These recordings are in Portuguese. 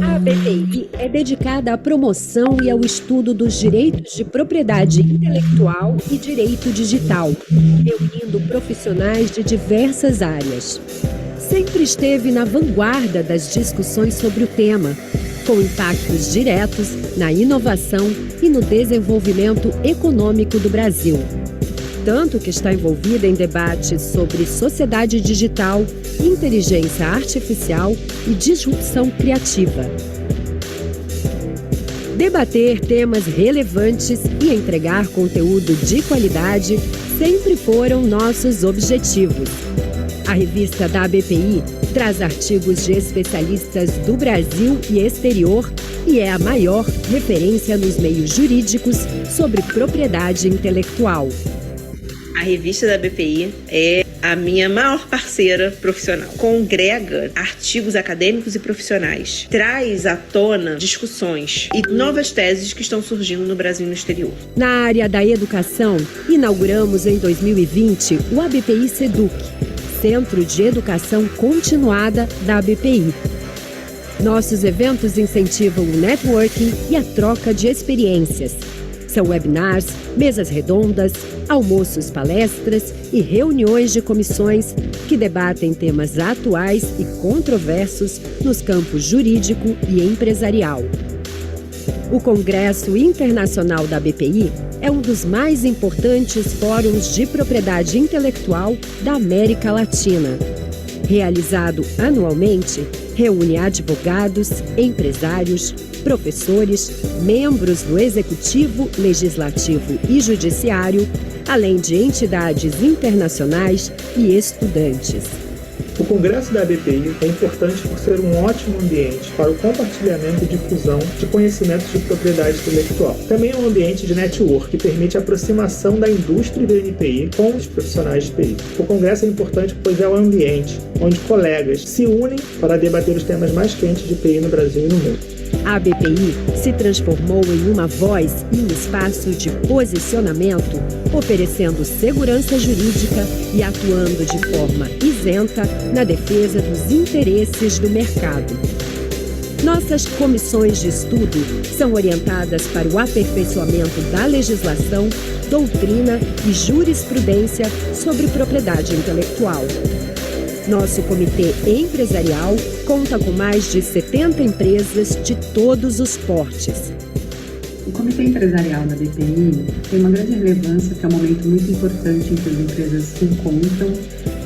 A ABPI é dedicada à promoção e ao estudo dos direitos de propriedade intelectual e direito digital, reunindo profissionais de diversas áreas. Sempre esteve na vanguarda das discussões sobre o tema, com impactos diretos na inovação e no desenvolvimento econômico do Brasil. Tanto que está envolvida em debates sobre sociedade digital, inteligência artificial e disrupção criativa. Debater temas relevantes e entregar conteúdo de qualidade sempre foram nossos objetivos. A revista da ABPI traz artigos de especialistas do Brasil e exterior e é a maior referência nos meios jurídicos sobre propriedade intelectual. A revista da BPI é a minha maior parceira profissional. Congrega artigos acadêmicos e profissionais. Traz à tona discussões e novas teses que estão surgindo no Brasil e no exterior. Na área da educação, inauguramos em 2020 o ABPI Seduc, Centro de Educação Continuada da ABPI. Nossos eventos incentivam o networking e a troca de experiências. São webinars, mesas redondas, almoços, palestras e reuniões de comissões que debatem temas atuais e controversos nos campos jurídico e empresarial. O Congresso Internacional da BPI é um dos mais importantes fóruns de propriedade intelectual da América Latina. Realizado anualmente, reúne advogados, empresários, professores, membros do Executivo, Legislativo e Judiciário, além de entidades internacionais e estudantes. O Congresso da ABPI é importante por ser um ótimo ambiente para o compartilhamento e difusão de conhecimentos de propriedade intelectual. Também é um ambiente de network que permite a aproximação da indústria do NPI com os profissionais de TI. O Congresso é importante pois é um ambiente onde colegas se unem para debater os temas mais quentes de TI no Brasil e no mundo. A ABPI se transformou em uma voz e um espaço de posicionamento, oferecendo segurança jurídica e atuando de forma isenta na defesa dos interesses do mercado. Nossas comissões de estudo são orientadas para o aperfeiçoamento da legislação, doutrina e jurisprudência sobre propriedade intelectual. Nosso comitê empresarial conta com mais de 70 empresas de todos os portes. O Comitê Empresarial da BPI tem uma grande relevância, que é um momento muito importante em que as empresas se encontram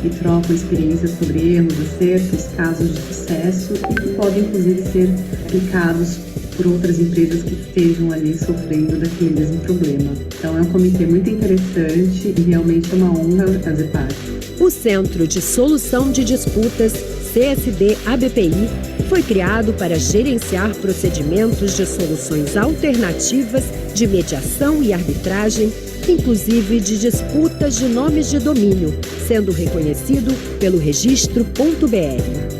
e trocam experiências sobre erros, acertos, casos de sucesso e que podem, inclusive, ser aplicados por outras empresas que estejam ali sofrendo daquele mesmo problema. Então, é um comitê muito interessante e realmente é uma honra fazer parte. O Centro de Solução de Disputas, CSD-ABPI, foi criado para gerenciar procedimentos de soluções alternativas de mediação e arbitragem, inclusive de disputas de nomes de domínio, sendo reconhecido pelo registro.br.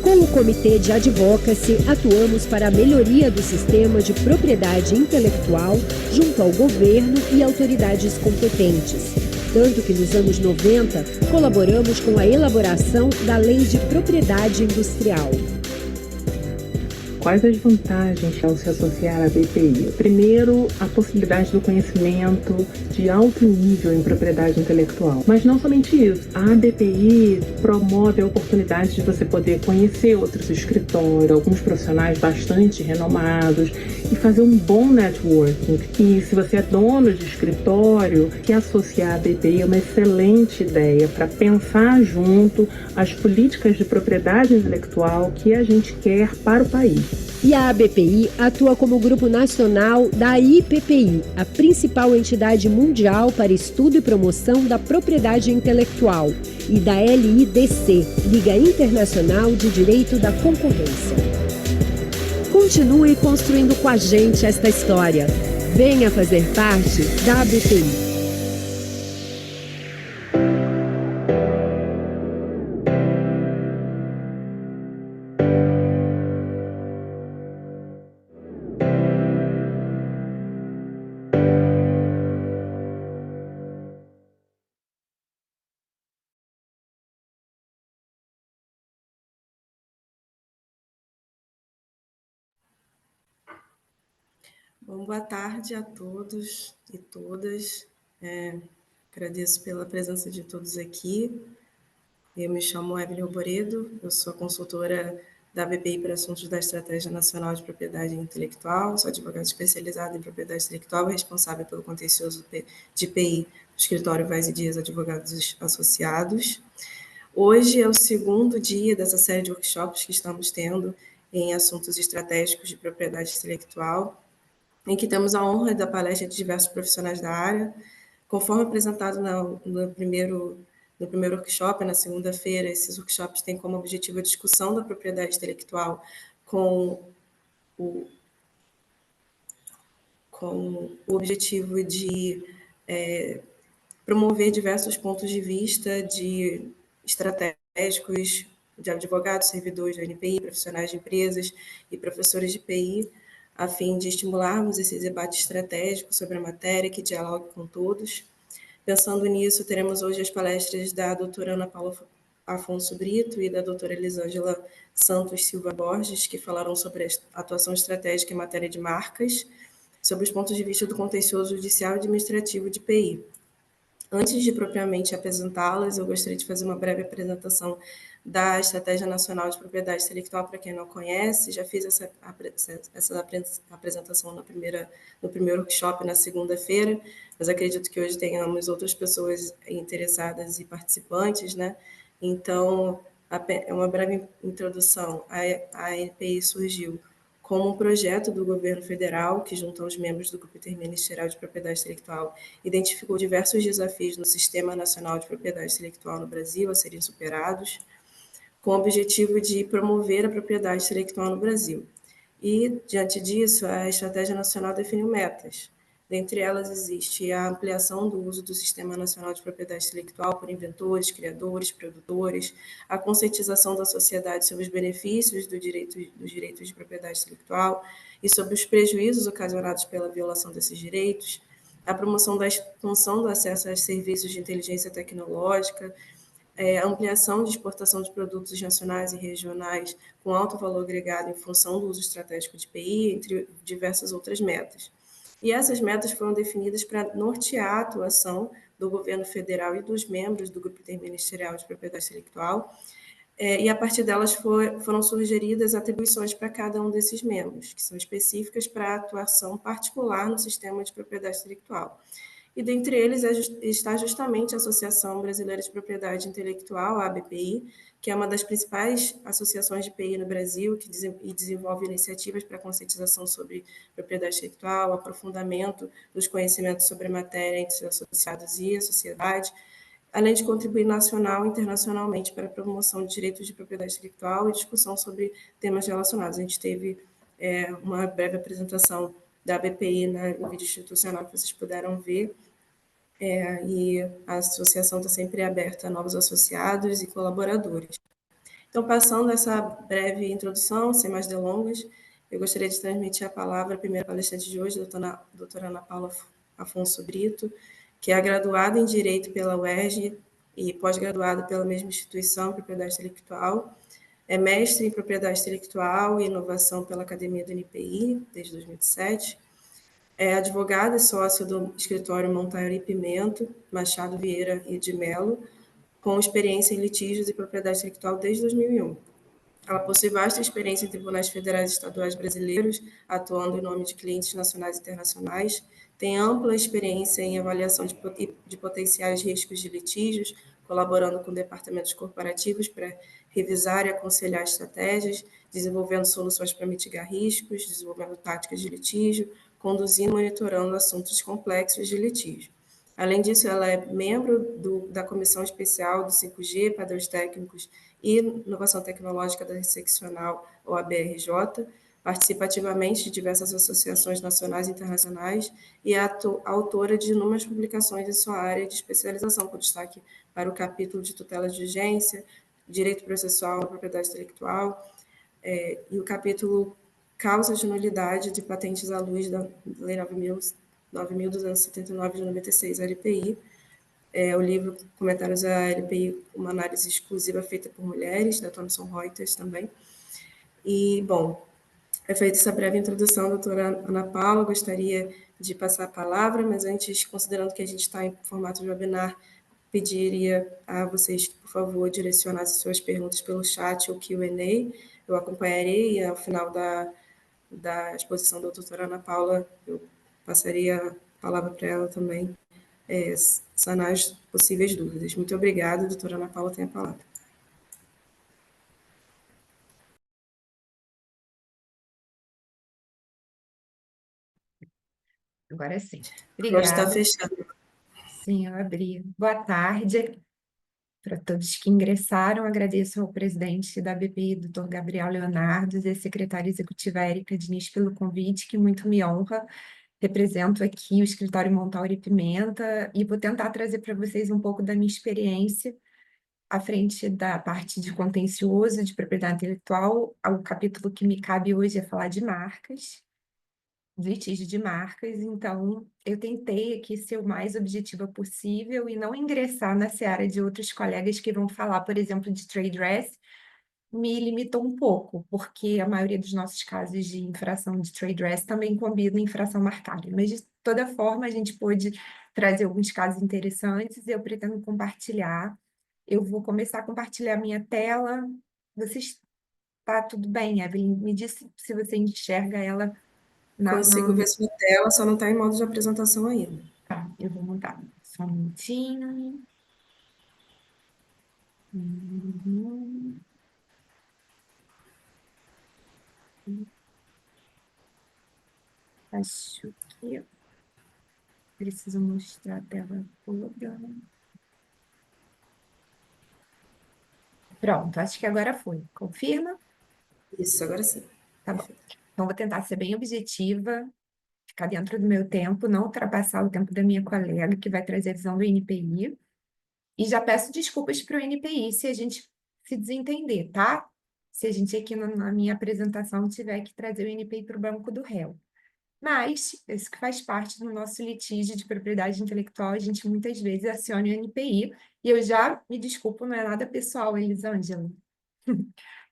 Com o Comitê de Advocacy, atuamos para a melhoria do sistema de propriedade intelectual junto ao governo e autoridades competentes. Tanto que nos anos 90 colaboramos com a elaboração da Lei de Propriedade Industrial. Quais as vantagens ao se associar à BPI? Primeiro, a possibilidade do conhecimento de alto nível em propriedade intelectual. Mas não somente isso. A BPI promove a oportunidade de você poder conhecer outros escritórios, alguns profissionais bastante renomados e fazer um bom networking. E se você é dono de escritório, se associar à BPI é uma excelente ideia para pensar junto as políticas de propriedade intelectual que a gente quer para o país. E a ABPI atua como grupo nacional da IPPI, a principal entidade mundial para estudo e promoção da propriedade intelectual, e da LIDC, Liga Internacional de Direito da Concorrência. Continue construindo com a gente esta história. Venha fazer parte da ABPI. Bom, boa tarde a todos e todas. Agradeço pela presença de todos aqui. Eu me chamo Evelyn Arboredo, eu sou consultora da BPI para assuntos da Estratégia Nacional de Propriedade Intelectual, sou advogada especializada em propriedade intelectual e responsável pelo contencioso de IPI do escritório Vaz e Dias Advogados Associados. Hoje é o segundo dia dessa série de workshops que estamos tendo em assuntos estratégicos de propriedade intelectual, em que temos a honra da palestra de diversos profissionais da área. Conforme apresentado no primeiro workshop, na segunda-feira, esses workshops têm como objetivo a discussão da propriedade intelectual com o objetivo de promover diversos pontos de vista de estratégicos, de advogados, servidores da NPI, profissionais de empresas e professores de PI, a fim de estimularmos esse debate estratégico sobre a matéria que dialogue com todos. Pensando nisso, teremos hoje as palestras da doutora Ana Paula Afonso Brito e da doutora Elisângela Santos Silva Borges, que falarão sobre a atuação estratégica em matéria de marcas, sob os pontos de vista do contencioso judicial e administrativo de PI. Antes de propriamente apresentá-las, eu gostaria de fazer uma breve apresentação da Estratégia Nacional de Propriedade Intelectual, para quem não conhece. Já fiz essa apresentação no primeiro workshop, na segunda-feira, mas acredito que hoje tenhamos outras pessoas interessadas e participantes, né? Então, é uma breve introdução. A EPI surgiu como um projeto do governo federal, que junto aos membros do Grupo Interministerial de Propriedade Intelectual, identificou diversos desafios no Sistema Nacional de Propriedade Intelectual no Brasil a serem superados, com o objetivo de promover a propriedade intelectual no Brasil. E, diante disso, a Estratégia Nacional definiu metas. Dentre elas, existe a ampliação do uso do Sistema Nacional de Propriedade Intelectual por inventores, criadores, produtores, a conscientização da sociedade sobre os benefícios dos direitos de propriedade intelectual e sobre os prejuízos ocasionados pela violação desses direitos, a promoção da expansão do acesso a serviços de inteligência tecnológica, a ampliação de exportação de produtos nacionais e regionais com alto valor agregado em função do uso estratégico de PI, entre diversas outras metas. E essas metas foram definidas para nortear a atuação do governo federal e dos membros do Grupo Interministerial de Propriedade Intelectual, e a partir delas foram sugeridas atribuições para cada um desses membros, que são específicas para a atuação particular no sistema de propriedade intelectual. E dentre eles está justamente a Associação Brasileira de Propriedade Intelectual, a ABPI, que é uma das principais associações de PI no Brasil, que desenvolve iniciativas para conscientização sobre propriedade intelectual, aprofundamento dos conhecimentos sobre a matéria entre os associados e a sociedade, além de contribuir nacional e internacionalmente para a promoção de direitos de propriedade intelectual e discussão sobre temas relacionados. A gente teve uma breve apresentação da ABPI no vídeo institucional que vocês puderam ver, e a associação está sempre aberta a novos associados e colaboradores. Então, passando essa breve introdução, sem mais delongas, eu gostaria de transmitir a palavra à primeira palestrante de hoje, a doutora Ana Paula Afonso Brito, que é graduada em Direito pela UERJ e pós-graduada pela mesma instituição, Propriedade Intelectual, é mestre em Propriedade Intelectual e Inovação pela Academia do NPI, desde 2007, é advogada e sócia do escritório Monteiro e Pimento, Machado Vieira e de Mello, com experiência em litígios e propriedade intelectual desde 2001. Ela possui vasta experiência em tribunais federais e estaduais brasileiros, atuando em nome de clientes nacionais e internacionais, tem ampla experiência em avaliação de potenciais riscos de litígios, colaborando com departamentos corporativos para revisar e aconselhar estratégias, desenvolvendo soluções para mitigar riscos, desenvolvendo táticas de litígio, conduzindo e monitorando assuntos complexos de litígio. Além disso, ela é membro da Comissão Especial do 5G, Padrões Técnicos e Inovação Tecnológica da Seccional OAB-RJ, participa ativamente de diversas associações nacionais e internacionais e é autora de inúmeras publicações em sua área de especialização, com destaque para o capítulo de tutela de urgência, direito processual na propriedade intelectual, e o capítulo causa de nulidade de patentes à luz da Lei 9.279 de 96, LPI, o livro Comentários à LPI, uma análise exclusiva feita por mulheres, da Thomson Reuters também. E, bom, É feita essa breve introdução, doutora Ana Paula, gostaria de passar a palavra, mas antes, considerando que a gente está em formato de webinar, pediria a vocês que, por favor, direcionassem suas perguntas pelo chat ou Q&A. Eu acompanharei e, ao final da exposição da doutora Ana Paula, eu passaria a palavra para ela também, sanar as possíveis dúvidas. Muito obrigada, doutora Ana Paula tem a palavra. Agora sim. Pode estar Obrigada. fechado. Sim, eu abri. Boa tarde para todos que ingressaram. Agradeço ao presidente da BPI, doutor Gabriel Leonardo, e a secretária executiva Érica Diniz pelo convite, que muito me honra. Represento aqui o escritório Montauri Pimenta e vou tentar trazer para vocês um pouco da minha experiência à frente da parte de contencioso de propriedade intelectual. O capítulo que me cabe hoje é falar de marcas, litígio de marcas, então eu tentei aqui ser o mais objetiva possível e não ingressar na seara de outros colegas que vão falar, por exemplo, de trade dress, me limitou um pouco, porque a maioria dos nossos casos de infração de trade dress também combina infração marcária, mas de toda forma a gente pôde trazer alguns casos interessantes e eu pretendo compartilhar. Eu vou começar a compartilhar minha tela. Vocês... Tá tudo bem, Evelyn? Me disse se você enxerga ela Consigo ver sua tela, só não está em modo de apresentação ainda. Tá, eu vou mudar. Só um minutinho. Acho que eu preciso mostrar a tela toda. Pronto, acho que agora foi. Confirma? Isso, agora sim. Tá bom. Então, vou tentar ser bem objetiva, ficar dentro do meu tempo, não ultrapassar o tempo da minha colega, que vai trazer a visão do NPI. E já peço desculpas para o NPI se a gente se desentender, tá? Se a gente aqui na minha apresentação tiver que trazer o NPI para o banco do réu. Mas, isso que faz parte do nosso litígio de propriedade intelectual, a gente muitas vezes aciona o NPI, e eu já me desculpo, não é nada pessoal, Elisângela.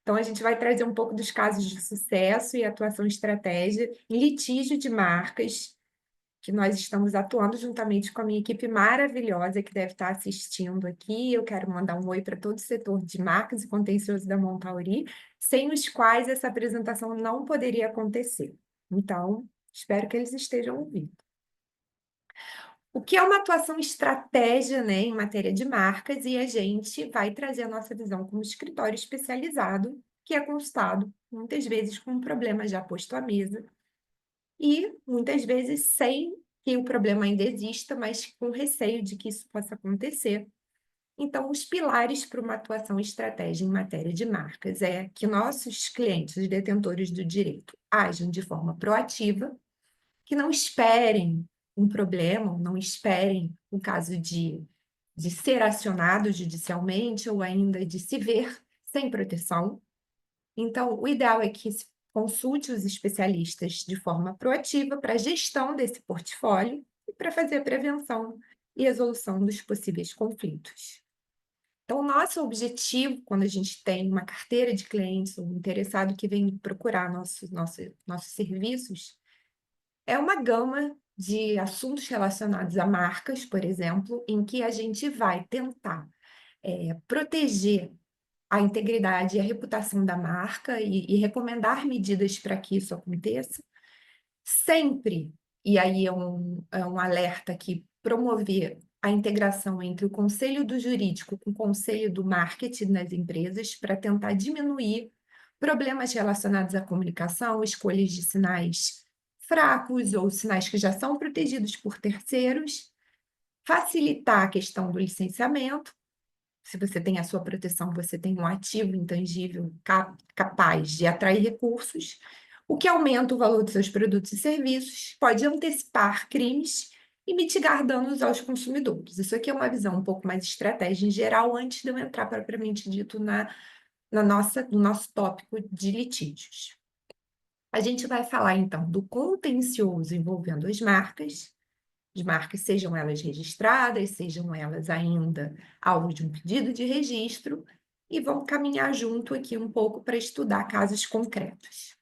Então, a gente vai trazer um pouco dos casos de sucesso e atuação estratégia em litígio de marcas, que nós estamos atuando juntamente com a minha equipe maravilhosa que deve estar assistindo aqui. Eu quero mandar um oi para todo o setor de marcas e contencioso da Montauri, sem os quais essa apresentação não poderia acontecer. Então, espero que eles estejam ouvindo. O que é uma atuação estratégia, né, em matéria de marcas, e a gente vai trazer a nossa visão como escritório especializado, que é constado, muitas vezes com um problema já posto à mesa, e muitas vezes sem que o problema ainda exista, mas com receio de que isso possa acontecer. Então, os pilares para uma atuação estratégica em matéria de marcas é que nossos clientes, os detentores do direito, ajam de forma proativa, que não esperem um problema, não esperem o caso de ser acionado judicialmente ou ainda de se ver sem proteção. Então, o ideal é que se consulte os especialistas de forma proativa para a gestão desse portfólio e para fazer a prevenção e resolução dos possíveis conflitos. Então, o nosso objetivo, quando a gente tem uma carteira de clientes ou um interessado que vem procurar nossos serviços, é uma gama de assuntos relacionados a marcas, por exemplo, em que a gente vai tentar proteger a integridade e a reputação da marca e recomendar medidas para que isso aconteça. Sempre, e aí é um alerta aqui, promover a integração entre o conselho do jurídico com o conselho do marketing nas empresas para tentar diminuir problemas relacionados à comunicação, escolhas de sinais fracos ou sinais que já são protegidos por terceiros, facilitar a questão do licenciamento. Se você tem a sua proteção, você tem um ativo intangível capaz de atrair recursos, o que aumenta o valor dos seus produtos e serviços, pode antecipar crimes e mitigar danos aos consumidores. Isso aqui é uma visão um pouco mais estratégica em geral, antes de eu entrar propriamente dito no nosso tópico de litígios. A gente vai falar, então, do contencioso envolvendo as marcas, sejam elas registradas, sejam elas ainda alvo de um pedido de registro, e vamos caminhar junto aqui um pouco para estudar casos concretos.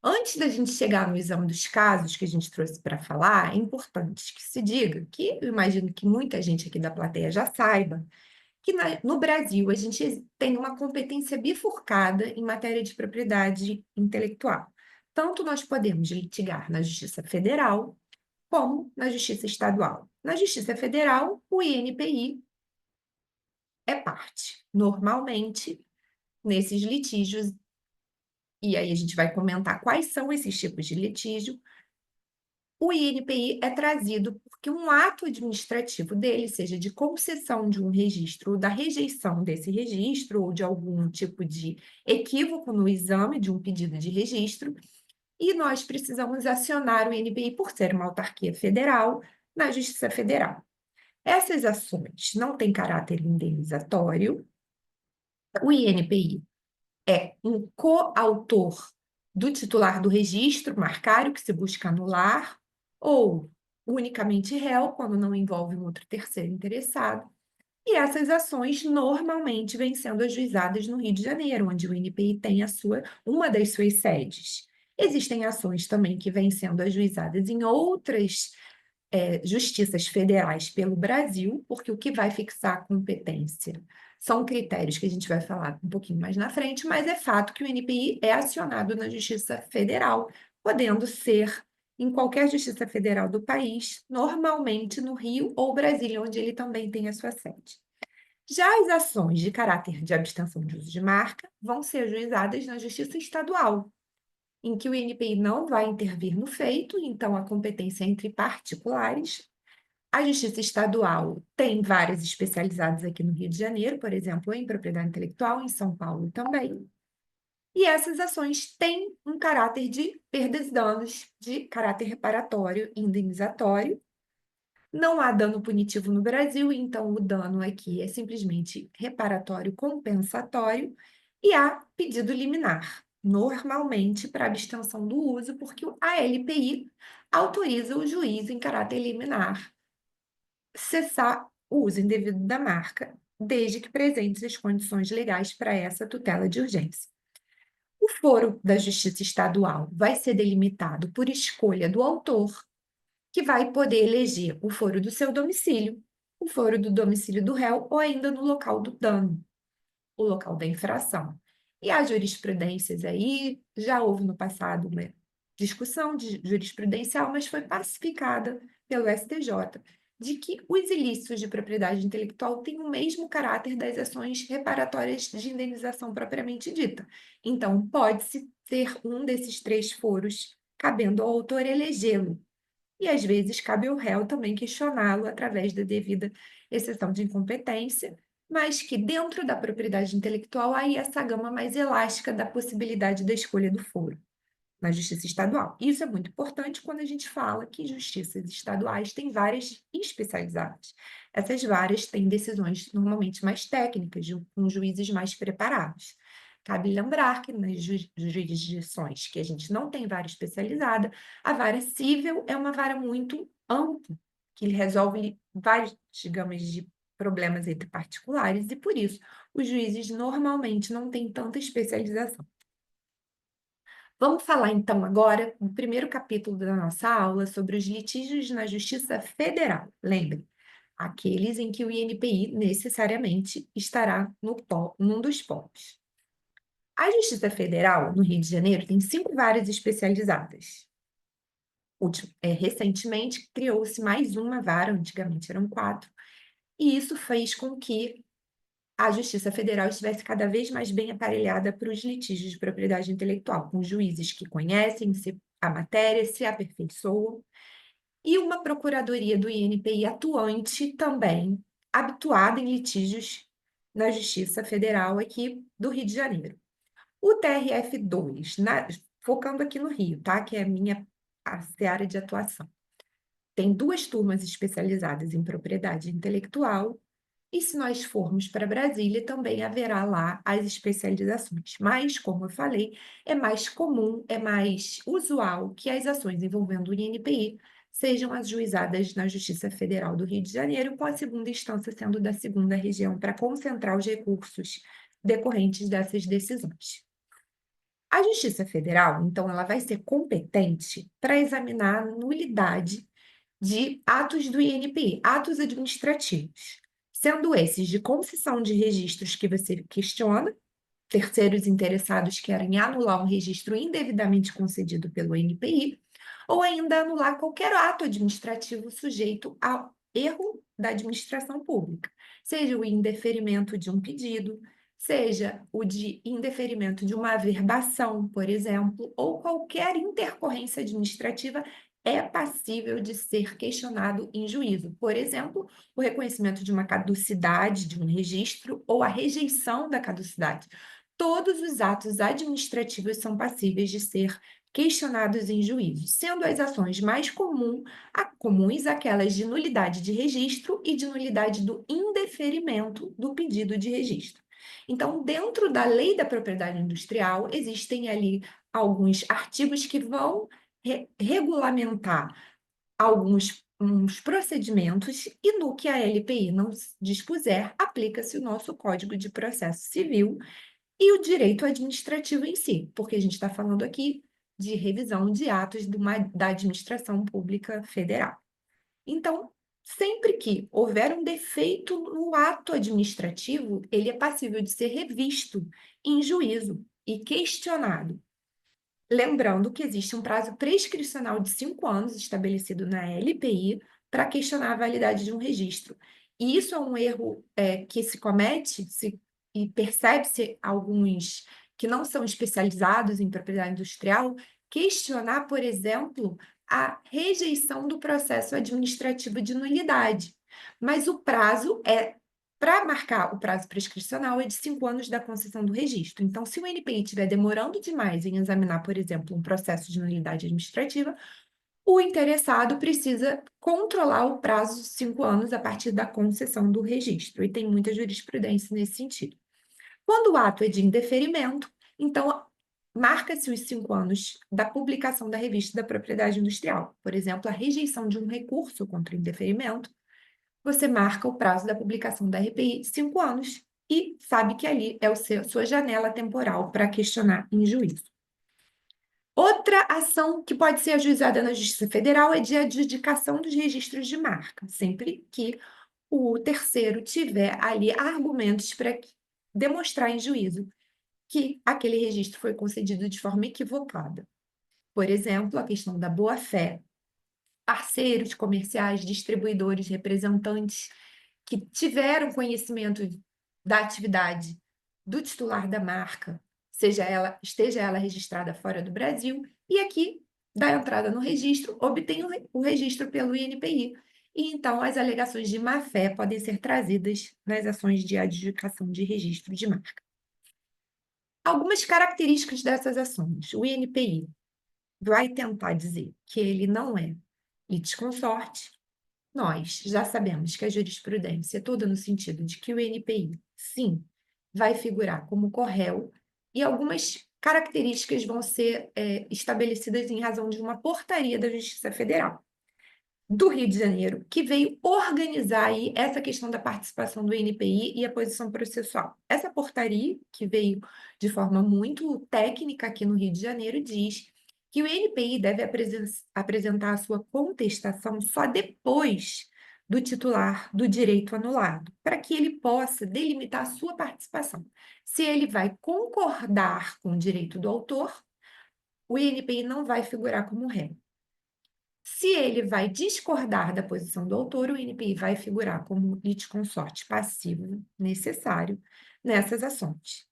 Antes da gente chegar no exame dos casos que a gente trouxe para falar, é importante que se diga que eu imagino que muita gente aqui da plateia já saiba que no Brasil a gente tem uma competência bifurcada em matéria de propriedade intelectual. Tanto nós podemos litigar na Justiça Federal como na Justiça Estadual. Na Justiça Federal, o INPI é parte. Normalmente, nesses litígios, e aí a gente vai comentar quais são esses tipos de litígio, o INPI é trazido porque um ato administrativo dele, seja de concessão de um registro, ou da rejeição desse registro, ou de algum tipo de equívoco no exame de um pedido de registro, e nós precisamos acionar o INPI por ser uma autarquia federal na Justiça Federal. Essas ações não têm caráter indenizatório. O INPI é um coautor do titular do registro marcário que se busca anular, ou unicamente réu, quando não envolve um outro terceiro interessado. E essas ações normalmente vêm sendo ajuizadas no Rio de Janeiro, onde o INPI tem uma das suas sedes. Existem ações também que vêm sendo ajuizadas em outras justiças federais pelo Brasil, porque o que vai fixar a competência são critérios que a gente vai falar um pouquinho mais na frente, mas é fato que o NPI é acionado na Justiça Federal, podendo ser em qualquer justiça federal do país, normalmente no Rio ou Brasília, onde ele também tem a sua sede. Já as ações de caráter de abstenção de uso de marca vão ser ajuizadas na Justiça Estadual, em que o INPI não vai intervir no feito, então a competência é entre particulares. A Justiça Estadual tem várias especializadas aqui no Rio de Janeiro, por exemplo, em propriedade intelectual, em São Paulo também. E essas ações têm um caráter de perdas e danos, de caráter reparatório e indenizatório. Não há dano punitivo no Brasil, então o dano aqui é simplesmente reparatório compensatório e há pedido liminar, normalmente para abstenção do uso, porque a LPI autoriza o juiz em caráter liminar cessar o uso indevido da marca, desde que presentes as condições legais para essa tutela de urgência. O foro da Justiça Estadual vai ser delimitado por escolha do autor, que vai poder eleger o foro do seu domicílio, o foro do domicílio do réu ou ainda no local do dano, o local da infração. E há jurisprudências aí, já houve no passado uma discussão jurisprudencial, mas foi pacificada pelo STJ, de que os ilícitos de propriedade intelectual têm o mesmo caráter das ações reparatórias de indenização propriamente dita. Então, pode-se ter um desses três foros, cabendo ao autor elegê-lo. E, às vezes, cabe ao réu também questioná-lo através da devida exceção de incompetência, mas que, dentro da propriedade intelectual, há aí essa gama mais elástica da possibilidade da escolha do foro na Justiça Estadual. Isso é muito importante quando a gente fala que justiças estaduais têm várias especializadas. Essas várias têm decisões normalmente mais técnicas, com juízes mais preparados. Cabe lembrar que nas jurisdições que a gente não tem vara especializada, a vara civil é uma vara muito ampla, que resolve vários, digamos, de problemas entre particulares, e por isso os juízes normalmente não têm tanta especialização. Vamos falar, então, agora, no primeiro capítulo da nossa aula, sobre os litígios na Justiça Federal. Lembre, aqueles em que o INPI necessariamente estará num dos polos. A Justiça Federal, no Rio de Janeiro, tem 5 varas especializadas. Recentemente, criou-se mais uma vara, antigamente eram 4, e isso fez com que a Justiça Federal estivesse cada vez mais bem aparelhada para os litígios de propriedade intelectual, com juízes que conhecem a matéria, se aperfeiçoam, e uma procuradoria do INPI atuante também, habituada em litígios na Justiça Federal aqui do Rio de Janeiro. O TRF2, focando aqui no Rio, tá? Que é a seara de atuação. Tem 2 turmas especializadas em propriedade intelectual, e se nós formos para Brasília, também haverá lá as especializações. Mas, como eu falei, é mais comum, é mais usual que as ações envolvendo o INPI sejam ajuizadas na Justiça Federal do Rio de Janeiro, com a segunda instância sendo da 2ª região, para concentrar os recursos decorrentes dessas decisões. A Justiça Federal, então, ela vai ser competente para examinar a nulidade de atos do INPI, atos administrativos, sendo esses de concessão de registros que você questiona, terceiros interessados querem anular um registro indevidamente concedido pelo INPI, ou ainda anular qualquer ato administrativo sujeito ao erro da administração pública, seja o indeferimento de um pedido, seja o de indeferimento de uma averbação, por exemplo, ou qualquer intercorrência administrativa é passível de ser questionado em juízo. Por exemplo, o reconhecimento de uma caducidade de um registro ou a rejeição da caducidade. Todos os atos administrativos são passíveis de ser questionados em juízo, sendo as ações mais comuns aquelas de nulidade de registro e de nulidade do indeferimento do pedido de registro. Então, dentro da Lei da Propriedade Industrial, existem ali alguns artigos que vão regulamentar alguns procedimentos e no que a LPI não dispuser, aplica-se o nosso Código de Processo Civil e o direito administrativo em si, porque a gente está falando aqui de revisão de atos da administração pública federal. Então, sempre que houver um defeito no ato administrativo, ele é passível de ser revisto em juízo e questionado. Lembrando que existe um prazo prescricional de 5 anos estabelecido na LPI para questionar a validade de um registro. E isso é um erro que se comete e percebe-se alguns que não são especializados em propriedade industrial, questionar, por exemplo, a rejeição do processo administrativo de nulidade. Mas o prazo para marcar o prazo prescricional é de 5 anos da concessão do registro. Então, se o NPI estiver demorando demais em examinar, por exemplo, um processo de nulidade administrativa, o interessado precisa controlar o prazo de 5 anos a partir da concessão do registro, e tem muita jurisprudência nesse sentido. Quando o ato é de indeferimento, então, marca-se os 5 anos da publicação da revista da propriedade industrial. Por exemplo, a rejeição de um recurso contra o indeferimento, você marca o prazo da publicação da RPI, 5 anos, e sabe que ali é a sua janela temporal para questionar em juízo. Outra ação que pode ser ajuizada na Justiça Federal é de adjudicação dos registros de marca, sempre que o terceiro tiver ali argumentos para demonstrar em juízo que aquele registro foi concedido de forma equivocada. Por exemplo, a questão da boa-fé. Parceiros comerciais, distribuidores, representantes que tiveram conhecimento da atividade do titular da marca, esteja ela registrada fora do Brasil, e aqui, da entrada no registro, obtém o registro pelo INPI. E então as alegações de má-fé podem ser trazidas nas ações de adjudicação de registro de marca. Algumas características dessas ações. O INPI vai tentar dizer que ele não é litisconsorte. Nós já sabemos que a jurisprudência é toda no sentido de que o INPI, sim, vai figurar como corréu, e algumas características vão ser estabelecidas em razão de uma portaria da Justiça Federal do Rio de Janeiro, que veio organizar aí essa questão da participação do INPI e a posição processual. Essa portaria, que veio de forma muito técnica aqui no Rio de Janeiro, diz que o INPI deve apresentar a sua contestação só depois do titular do direito anulado, para que ele possa delimitar a sua participação. Se ele vai concordar com o direito do autor, o INPI não vai figurar como réu. Se ele vai discordar da posição do autor, o INPI vai figurar como litisconsorte passivo necessário nessas ações.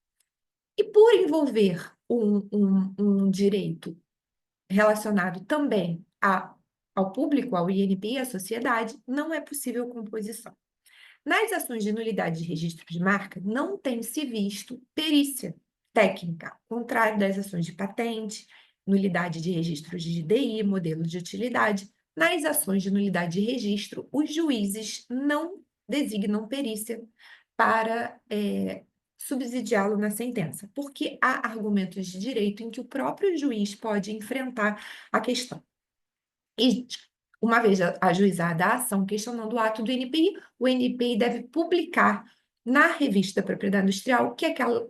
E por envolver um direito relacionado também ao público, ao INPI, à sociedade, não é possível composição. Nas ações de nulidade de registro de marca, não tem se visto perícia técnica, ao contrário das ações de patente, nulidade de registros de DI, modelo de utilidade. Nas ações de nulidade de registro, os juízes não designam perícia para subsidiá-lo na sentença, porque há argumentos de direito em que o próprio juiz pode enfrentar a questão. E, uma vez ajuizada a ação questionando o ato do INPI, o INPI deve publicar na revista da propriedade industrial que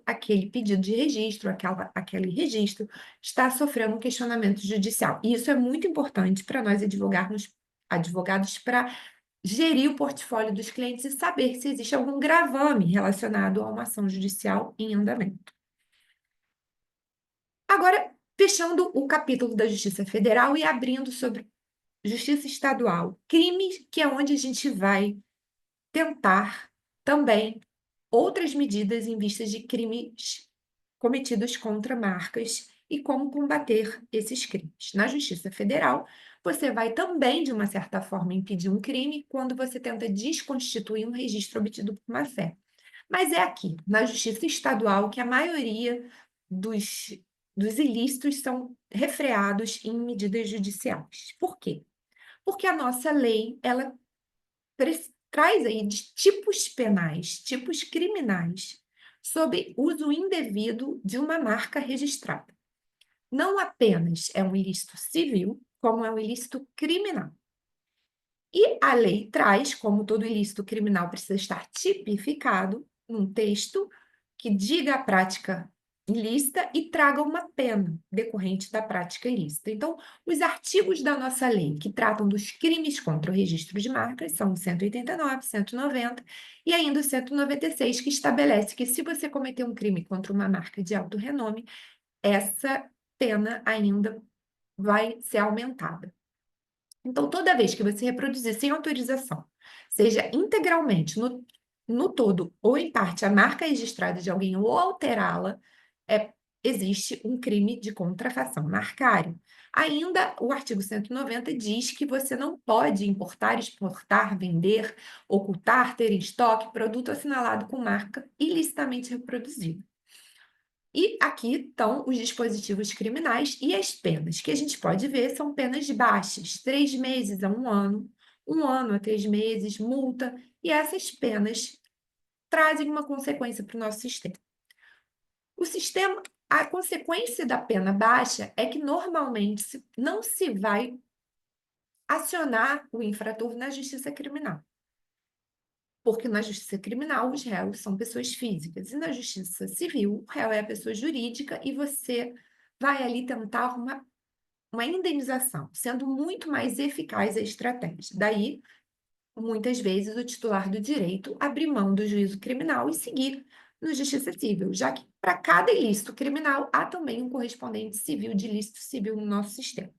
aquele pedido de registro, aquele registro está sofrendo um questionamento judicial. E isso é muito importante para nós advogados para gerir o portfólio dos clientes e saber se existe algum gravame relacionado a uma ação judicial em andamento. Agora, fechando o capítulo da Justiça Federal e abrindo sobre Justiça Estadual, crimes, que é onde a gente vai tentar também outras medidas em vista de crimes cometidos contra marcas e como combater esses crimes. Na Justiça Federal, você vai também, de uma certa forma, impedir um crime quando você tenta desconstituir um registro obtido por má fé. Mas é aqui, na Justiça Estadual, que a maioria dos ilícitos são refreados em medidas judiciais. Por quê? Porque a nossa lei, ela traz aí de tipos penais, tipos criminais, sob uso indevido de uma marca registrada. Não apenas é um ilícito civil, como é um ilícito criminal. E a lei traz, como todo ilícito criminal precisa estar tipificado, um texto que diga a prática ilícita e traga uma pena decorrente da prática ilícita. Então, os artigos da nossa lei que tratam dos crimes contra o registro de marcas são o 189, 190 e ainda o 196, que estabelece que se você cometer um crime contra uma marca de alto renome, essa pena ainda vai ser aumentada. Então, toda vez que você reproduzir sem autorização, seja integralmente, no todo ou em parte, a marca registrada de alguém ou alterá-la, existe um crime de contrafação marcário. Ainda o artigo 190 diz que você não pode importar, exportar, vender, ocultar, ter em estoque produto assinalado com marca ilicitamente reproduzido. E aqui estão os dispositivos criminais e as penas, que a gente pode ver são penas baixas, 3 meses a 1 ano a 3 meses, multa, e essas penas trazem uma consequência para o nosso sistema. O sistema, a consequência da pena baixa é que normalmente não se vai acionar o infrator na justiça criminal. Porque na justiça criminal, os réus são pessoas físicas, e na justiça civil, o réu é a pessoa jurídica, e você vai ali tentar uma indenização, sendo muito mais eficaz a estratégia. Daí, muitas vezes, o titular do direito abre mão do juízo criminal e seguir no justiça civil, já que para cada ilícito criminal há também um correspondente civil de ilícito civil no nosso sistema.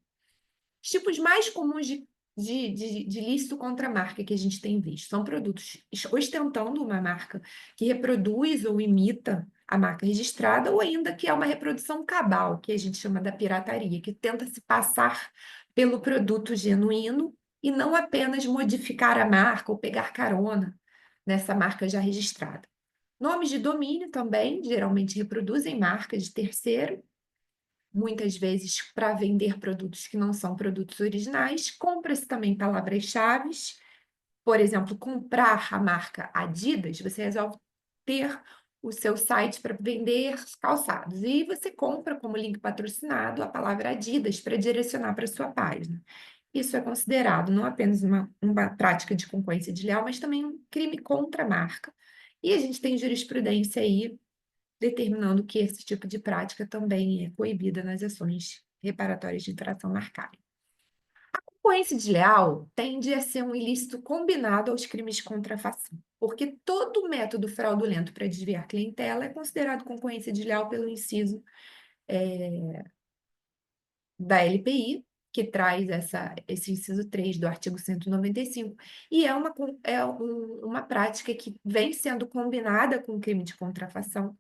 Os tipos mais comuns de ilícito contra a marca que a gente tem visto são produtos ostentando uma marca que reproduz ou imita a marca registrada, ou ainda que é uma reprodução cabal, que a gente chama da pirataria, que tenta se passar pelo produto genuíno e não apenas modificar a marca ou pegar carona nessa marca já registrada. Nomes de domínio também geralmente reproduzem marcas de terceiro, muitas vezes para vender produtos que não são produtos originais. Compra-se também palavras-chave. Por exemplo, comprar a marca Adidas, você resolve ter o seu site para vender calçados. E você compra como link patrocinado a palavra Adidas para direcionar para a sua página. Isso é considerado não apenas uma prática de concorrência desleal, mas também um crime contra a marca. E a gente tem jurisprudência aí determinando que esse tipo de prática também é coibida nas ações reparatórias de infração marcária. A concorrência desleal tende a ser um ilícito combinado aos crimes de contrafação, porque todo método fraudulento para desviar clientela é considerado concorrência desleal pelo inciso da LPI, que traz esse inciso 3 do artigo 195, e é uma prática que vem sendo combinada com o crime de contrafação,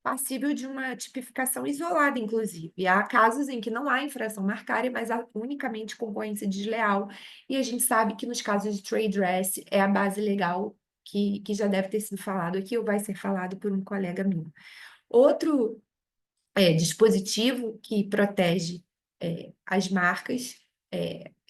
passível de uma tipificação isolada, inclusive. E há casos em que não há infração marcária, mas há unicamente concorrência desleal, e a gente sabe que nos casos de trade dress é a base legal que já deve ter sido falado aqui, ou vai ser falado por um colega meu. Outro dispositivo que protege as marcas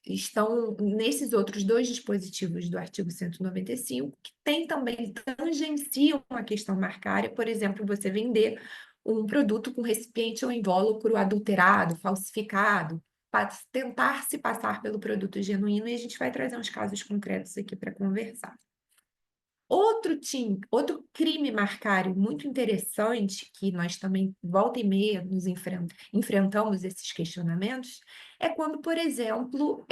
estão nesses outros 2 dispositivos do artigo 195, que também tangenciam a questão marcária. Por exemplo, você vender um produto com recipiente ou invólucro adulterado, falsificado, para tentar se passar pelo produto genuíno, e a gente vai trazer uns casos concretos aqui para conversar. Outro crime marcário muito interessante, que nós também, volta e meia, enfrentamos esses questionamentos, é quando, por exemplo,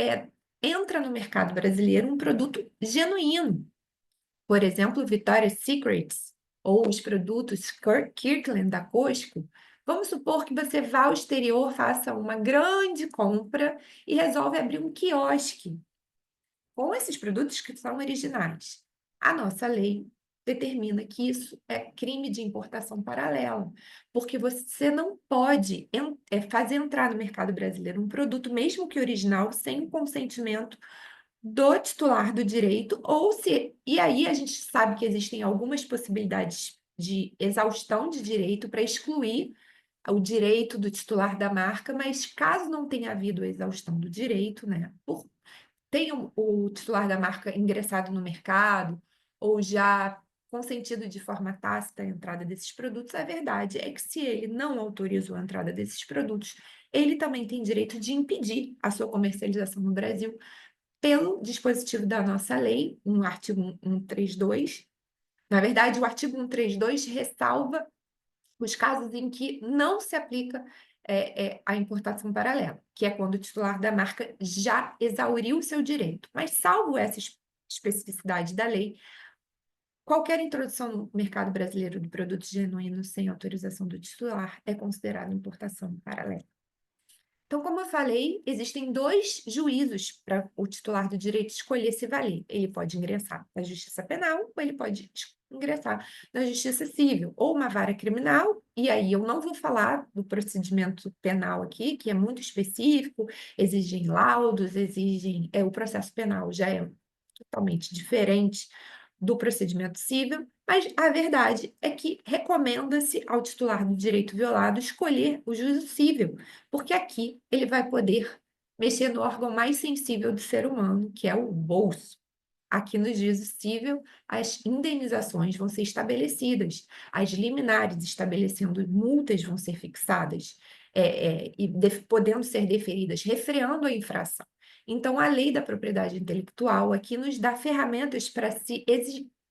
entra no mercado brasileiro um produto genuíno. Por exemplo, Victoria's Secrets ou os produtos Kirkland da Costco. Vamos supor que você vá ao exterior, faça uma grande compra e resolve abrir um quiosque com esses produtos que são originais. A nossa lei determina que isso é crime de importação paralela, porque você não pode fazer entrar no mercado brasileiro um produto, mesmo que original, sem o consentimento do titular do direito, e aí a gente sabe que existem algumas possibilidades de exaustão de direito para excluir o direito do titular da marca, mas caso não tenha havido exaustão do direito, né, tenha o titular da marca ingressado no mercado ou já consentido de forma tácita a entrada desses produtos, a verdade é que se ele não autorizou a entrada desses produtos, ele também tem direito de impedir a sua comercialização no Brasil pelo dispositivo da nossa lei, no artigo 132. Na verdade, o artigo 132 ressalva os casos em que não se aplica a importação paralela, que é quando o titular da marca já exauriu o seu direito. Mas, salvo essa especificidade da lei, qualquer introdução no mercado brasileiro de produtos genuínos sem autorização do titular é considerada importação paralela. Então, como eu falei, existem 2 juízos para o titular do direito escolher se valer. Ele pode ingressar na Justiça Penal ou ele pode ingressar na Justiça Civil, ou uma vara criminal, e aí eu não vou falar do procedimento penal aqui, que é muito específico, exigem laudos, o processo penal já é totalmente diferente do procedimento civil, mas a verdade é que recomenda-se ao titular do direito violado escolher o juízo civil, porque aqui ele vai poder mexer no órgão mais sensível do ser humano, que é o bolso. Aqui no juízo civil, as indenizações vão ser estabelecidas, as liminares estabelecendo multas vão ser fixadas, podendo ser deferidas, refreando a infração. Então, a lei da propriedade intelectual aqui nos dá ferramentas para se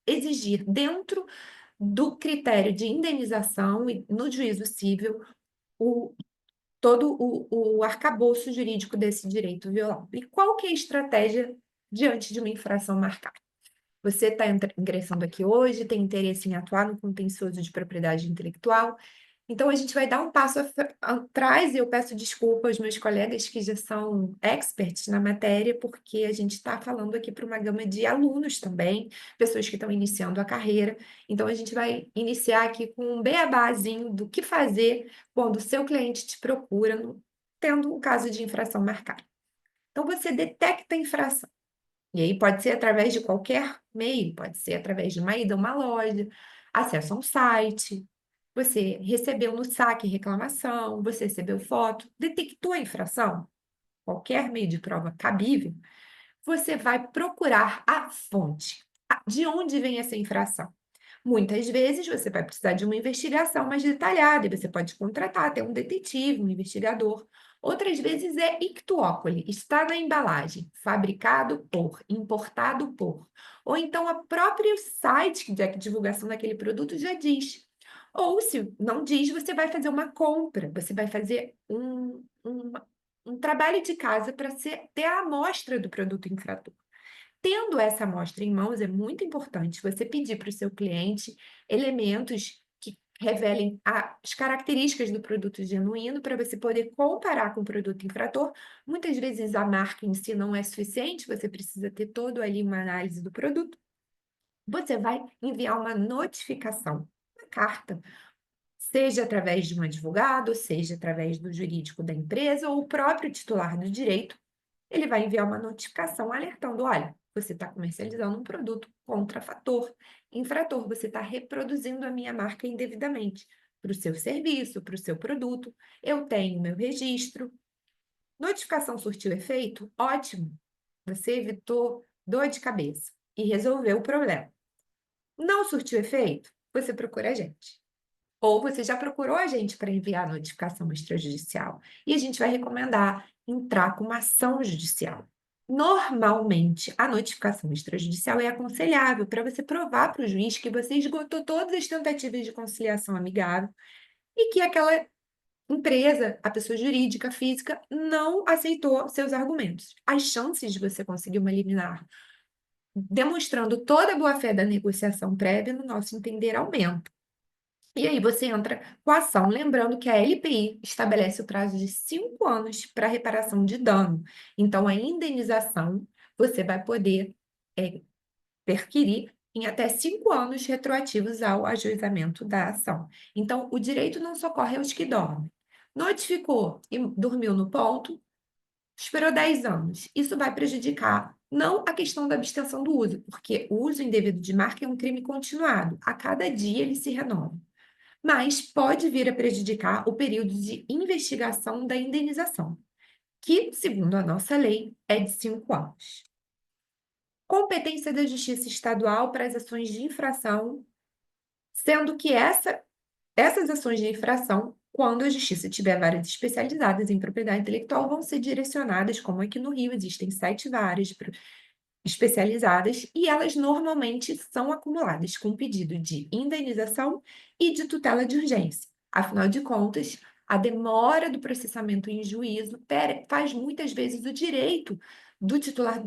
exigir, dentro do critério de indenização e no juízo civil, todo o arcabouço jurídico desse direito violado. E qual que é a estratégia diante de uma infração marcada? Você está ingressando aqui hoje, tem interesse em atuar no contencioso de propriedade intelectual, então a gente vai dar um passo atrás, e eu peço desculpa aos meus colegas que já são experts na matéria, porque a gente está falando aqui para uma gama de alunos também, pessoas que estão iniciando a carreira, então a gente vai iniciar aqui com um beabazinho do que fazer quando o seu cliente te procura, tendo um caso de infração marcada. Então você detecta a infração. E aí pode ser através de qualquer meio, pode ser através de uma ida a uma loja, acesso a um site, você recebeu no saque reclamação, você recebeu foto, detectou a infração, qualquer meio de prova cabível, você vai procurar a fonte. De onde vem essa infração? Muitas vezes você vai precisar de uma investigação mais detalhada, e você pode contratar até um detetive, um investigador. Outras vezes é ictuócole, está na embalagem, fabricado por, importado por. Ou então o próprio site de divulgação daquele produto já diz. Ou se não diz, você vai fazer uma compra, você vai fazer um trabalho de casa para ter a amostra do produto infrator. Tendo essa amostra em mãos, é muito importante você pedir para o seu cliente elementos que revelem as características do produto genuíno para você poder comparar com o produto infrator. Muitas vezes a marca em si não é suficiente, você precisa ter todo ali uma análise do produto. Você vai enviar uma notificação, uma carta, seja através de um advogado, seja através do jurídico da empresa ou o próprio titular do direito, ele vai enviar uma notificação alertando, olha, você está comercializando um produto contrafator, infrator, você está reproduzindo a minha marca indevidamente para o seu serviço, para o seu produto, eu tenho meu registro. Notificação surtiu efeito? Ótimo, você evitou dor de cabeça e resolveu o problema. Não surtiu efeito? Você procura a gente. Ou você já procurou a gente para enviar a notificação extrajudicial. E a gente vai recomendar entrar com uma ação judicial. Normalmente, a notificação extrajudicial é aconselhável para você provar para o juiz que você esgotou todas as tentativas de conciliação amigável e que aquela empresa, a pessoa jurídica, física, não aceitou seus argumentos. As chances de você conseguir uma liminar demonstrando toda a boa-fé da negociação prévia, no nosso entender, aumenta. E aí você entra com a ação, lembrando que a LPI estabelece o prazo de 5 anos para reparação de dano. Então, a indenização você vai poder perquirir em até 5 anos retroativos ao ajuizamento da ação. Então, o direito não socorre aos que dormem. Notificou e dormiu no ponto, esperou 10 anos. Isso vai prejudicar não a questão da abstenção do uso, porque o uso indevido de marca é um crime continuado. A cada dia ele se renova. Mas pode vir a prejudicar o período de investigação da indenização, que, segundo a nossa lei, é de 5 anos. Competência da Justiça Estadual para as ações de infração, sendo que essas ações de infração, quando a Justiça tiver varas especializadas em propriedade intelectual, vão ser direcionadas, como aqui no Rio existem 7 varas especializadas, e elas normalmente são acumuladas com pedido de indenização e de tutela de urgência. Afinal de contas, a demora do processamento em juízo faz muitas vezes o direito do titular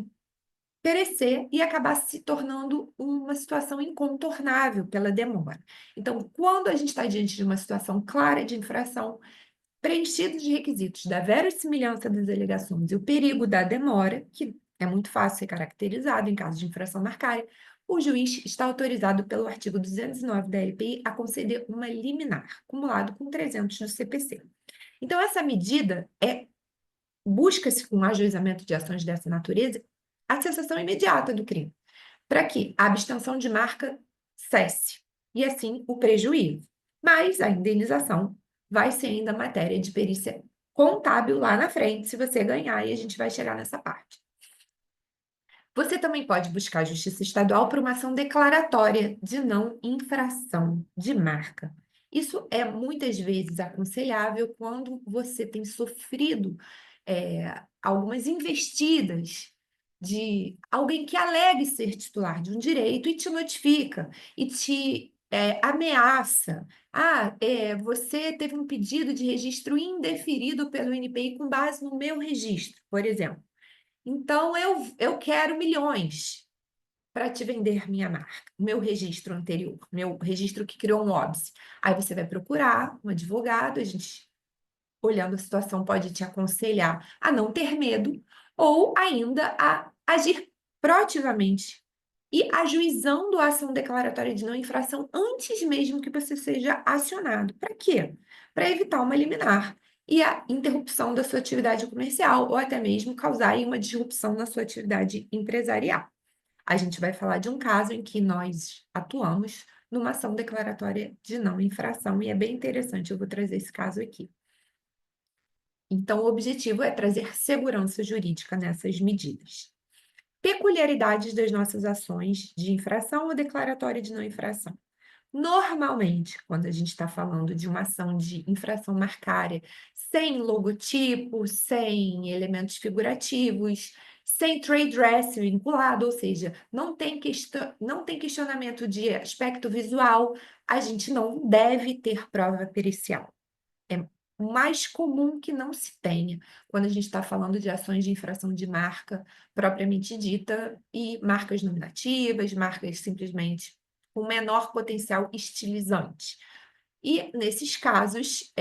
perecer e acabar se tornando uma situação incontornável pela demora. Então, quando a gente está diante de uma situação clara de infração, preenchidos os requisitos da verossimilhança das alegações e o perigo da demora, que é muito fácil ser caracterizado em caso de infração marcária, o juiz está autorizado pelo artigo 209 da LPI a conceder uma liminar, acumulado com 300 do CPC. Então, essa medida busca-se, com o ajuizamento de ações dessa natureza, a cessação imediata do crime, para que a abstenção de marca cesse, e assim o prejuízo. Mas a indenização vai ser ainda matéria de perícia contábil lá na frente, se você ganhar, e a gente vai chegar nessa parte. Você também pode buscar a Justiça Estadual por uma ação declaratória de não infração de marca. Isso é muitas vezes aconselhável quando você tem sofrido algumas investidas de alguém que alegue ser titular de um direito e te notifica e te ameaça. Você teve um pedido de registro indeferido pelo INPI com base no meu registro, por exemplo. Então, eu quero milhões para te vender minha marca, meu registro anterior, meu registro que criou um óbice. Aí você vai procurar um advogado, a gente, olhando a situação, pode te aconselhar a não ter medo ou ainda a agir proativamente e ajuizando a ação declaratória de não infração antes mesmo que você seja acionado. Para quê? Para evitar uma liminar e a interrupção da sua atividade comercial ou até mesmo causar aí uma disrupção na sua atividade empresarial. A gente vai falar de um caso em que nós atuamos numa ação declaratória de não infração e é bem interessante, eu vou trazer esse caso aqui. Então, o objetivo é trazer segurança jurídica nessas medidas. Peculiaridades das nossas ações de infração ou declaratória de não infração. Normalmente, quando a gente está falando de uma ação de infração marcária, sem logotipo, sem elementos figurativos, sem trade dress vinculado, ou seja, não tem questionamento de aspecto visual, a gente não deve ter prova pericial. É mais comum que não se tenha quando a gente está falando de ações de infração de marca propriamente dita e marcas nominativas, marcas simplesmente com menor potencial estilizante. E, nesses casos,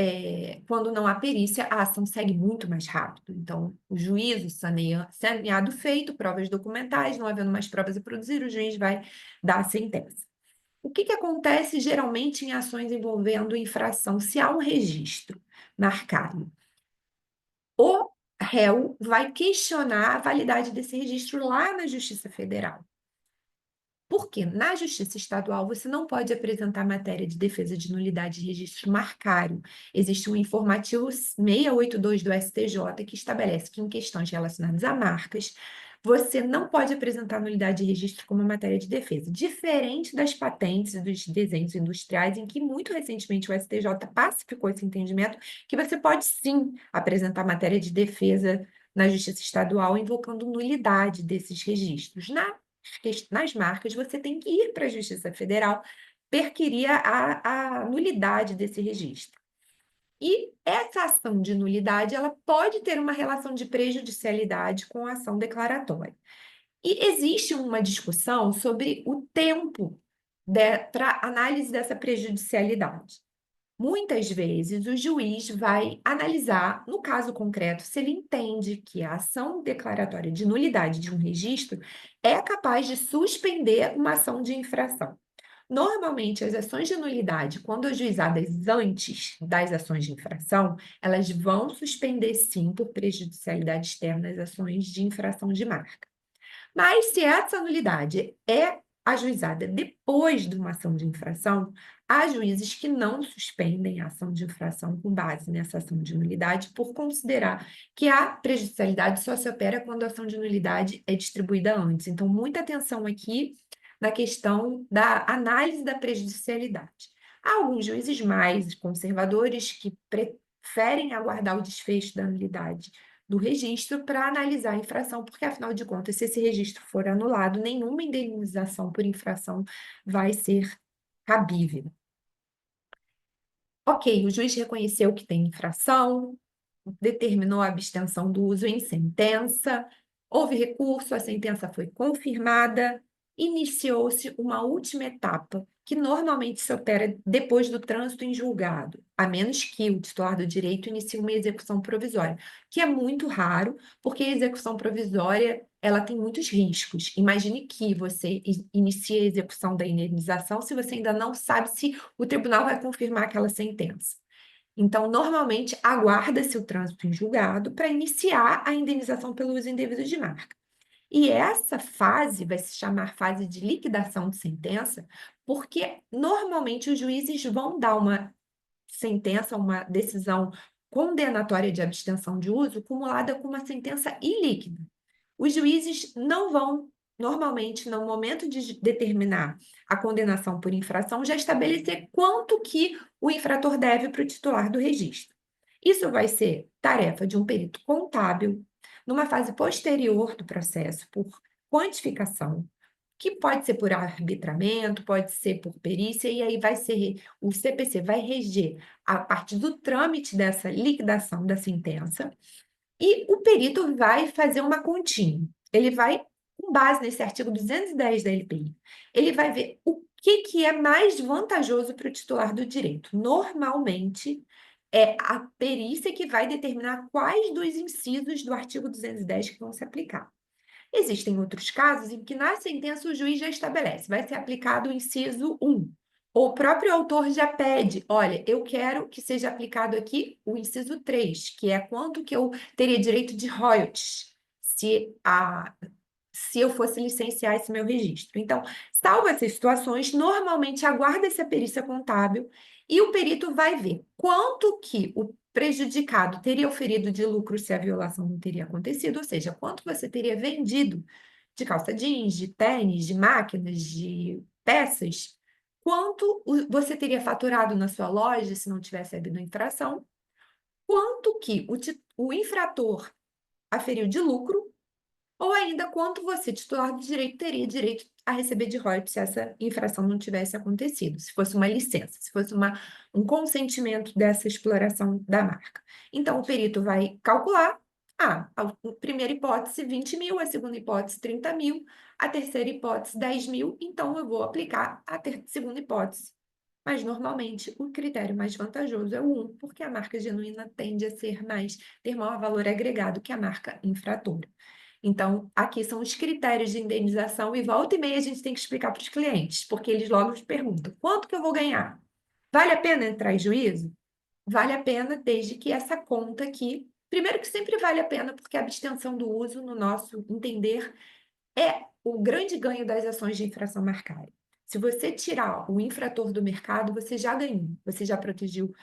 quando não há perícia, a ação segue muito mais rápido. Então, o juízo, saneado feito, provas documentais, não havendo mais provas a produzir, o juiz vai dar a sentença. O que acontece geralmente em ações envolvendo infração? Se há um registro marcado, o réu vai questionar a validade desse registro lá na Justiça Federal. Porque na Justiça Estadual você não pode apresentar matéria de defesa de nulidade de registro marcário. Existe um informativo 682 do STJ que estabelece que em questões relacionadas a marcas, você não pode apresentar nulidade de registro como matéria de defesa, diferente das patentes e dos desenhos industriais, em que muito recentemente o STJ pacificou esse entendimento, que você pode sim apresentar matéria de defesa na Justiça Estadual invocando nulidade desses registros. Nas marcas, você tem que ir para a Justiça Federal perquirir a nulidade desse registro. E essa ação de nulidade, ela pode ter uma relação de prejudicialidade com a ação declaratória. E existe uma discussão sobre o tempo para análise dessa prejudicialidade. Muitas vezes, o juiz vai analisar, no caso concreto, se ele entende que a ação declaratória de nulidade de um registro é capaz de suspender uma ação de infração. Normalmente, as ações de nulidade, quando ajuizadas antes das ações de infração, elas vão suspender, sim, por prejudicialidade externa, as ações de infração de marca. Mas se essa nulidade é ajuizada depois de uma ação de infração, há juízes que não suspendem a ação de infração com base nessa ação de nulidade, por considerar que a prejudicialidade só se opera quando a ação de nulidade é distribuída antes. Então, muita atenção aqui na questão da análise da prejudicialidade. Há alguns juízes mais conservadores que preferem aguardar o desfecho da nulidade do registro para analisar a infração, porque, afinal de contas, se esse registro for anulado, nenhuma indenização por infração vai ser cabível. Ok, o juiz reconheceu que tem infração, determinou a abstenção do uso em sentença, houve recurso, a sentença foi confirmada, iniciou-se uma última etapa, que normalmente se opera depois do trânsito em julgado, a menos que o titular do direito inicie uma execução provisória, que é muito raro, porque a execução provisória ela tem muitos riscos. Imagine que você inicie a execução da indenização se você ainda não sabe se o tribunal vai confirmar aquela sentença. Então, normalmente, aguarda-se o trânsito em julgado para iniciar a indenização pelo uso indevido de marca. E essa fase vai se chamar fase de liquidação de sentença, porque normalmente os juízes vão dar uma sentença, uma decisão condenatória de abstenção de uso acumulada com uma sentença ilíquida. Os juízes não vão, normalmente, no momento de determinar a condenação por infração, já estabelecer quanto que o infrator deve para o titular do registro. Isso vai ser tarefa de um perito contábil, numa fase posterior do processo, por quantificação, que pode ser por arbitramento, pode ser por perícia, e aí o CPC vai reger a partir do trâmite dessa liquidação da sentença, e o perito vai fazer uma continha. Ele vai, com base nesse artigo 210 da LPI, ele vai ver o que é mais vantajoso para o titular do direito. Normalmente, é a perícia que vai determinar quais dos incisos do artigo 210 que vão se aplicar. Existem outros casos em que na sentença o juiz já estabelece, vai ser aplicado o inciso 1. Ou o próprio autor já pede, olha, eu quero que seja aplicado aqui o inciso 3, que é quanto que eu teria direito de royalties se eu fosse licenciar esse meu registro. Então, salvo essas situações, normalmente aguarda-se a perícia contábil e o perito vai ver quanto que o prejudicado teria oferido de lucro se a violação não teria acontecido, ou seja, quanto você teria vendido de calça jeans, de tênis, de máquinas, de peças, quanto você teria faturado na sua loja se não tivesse havido infração, quanto que o infrator aferiu de lucro, ou ainda quanto você, titular do direito, teria direito a receber de royalties se essa infração não tivesse acontecido, se fosse uma licença, se fosse um consentimento dessa exploração da marca. Então, o perito vai calcular, a primeira hipótese, 20 mil, a segunda hipótese, 30 mil, a terceira hipótese, 10 mil, então eu vou aplicar a segunda hipótese. Mas, normalmente, o critério mais vantajoso é o 1, porque a marca genuína tende a ter maior valor agregado que a marca infratora. Então, aqui são os critérios de indenização e volta e meia a gente tem que explicar para os clientes, porque eles logo nos perguntam, quanto que eu vou ganhar? Vale a pena entrar em juízo? Vale a pena desde que essa conta aqui, primeiro que sempre vale a pena, porque a abstenção do uso, no nosso entender, é o grande ganho das ações de infração marcária. Se você tirar o infrator do mercado, você já ganhou. Você já protegeu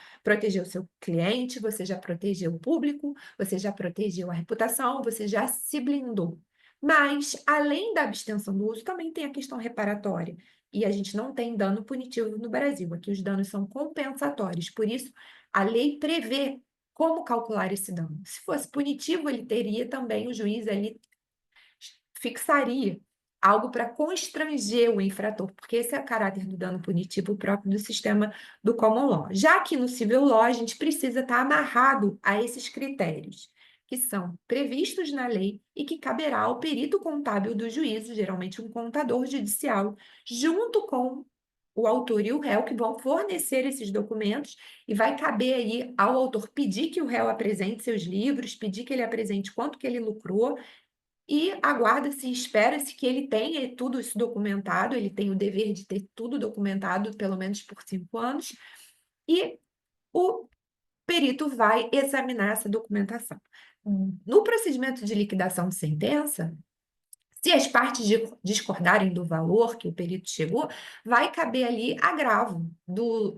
o seu cliente, você já protegeu o público, você já protegeu a reputação, você já se blindou. Mas, além da abstenção do uso, também tem a questão reparatória. E a gente não tem dano punitivo no Brasil. Aqui os danos são compensatórios. Por isso, a lei prevê como calcular esse dano. Se fosse punitivo, ele teria também, o juiz ali fixaria algo para constranger o infrator, porque esse é o caráter do dano punitivo próprio do sistema do common law. Já que no civil law, a gente precisa estar amarrado a esses critérios, que são previstos na lei e que caberá ao perito contábil do juízo, geralmente um contador judicial, junto com o autor e o réu, que vão fornecer esses documentos, e vai caber aí ao autor pedir que o réu apresente seus livros, pedir que ele apresente quanto que ele lucrou, e aguarda-se, espera-se que ele tenha tudo isso documentado, ele tem o dever de ter tudo documentado, pelo menos por 5 anos, e o perito vai examinar essa documentação. No procedimento de liquidação de sentença, se as partes discordarem do valor que o perito chegou, vai caber ali agravo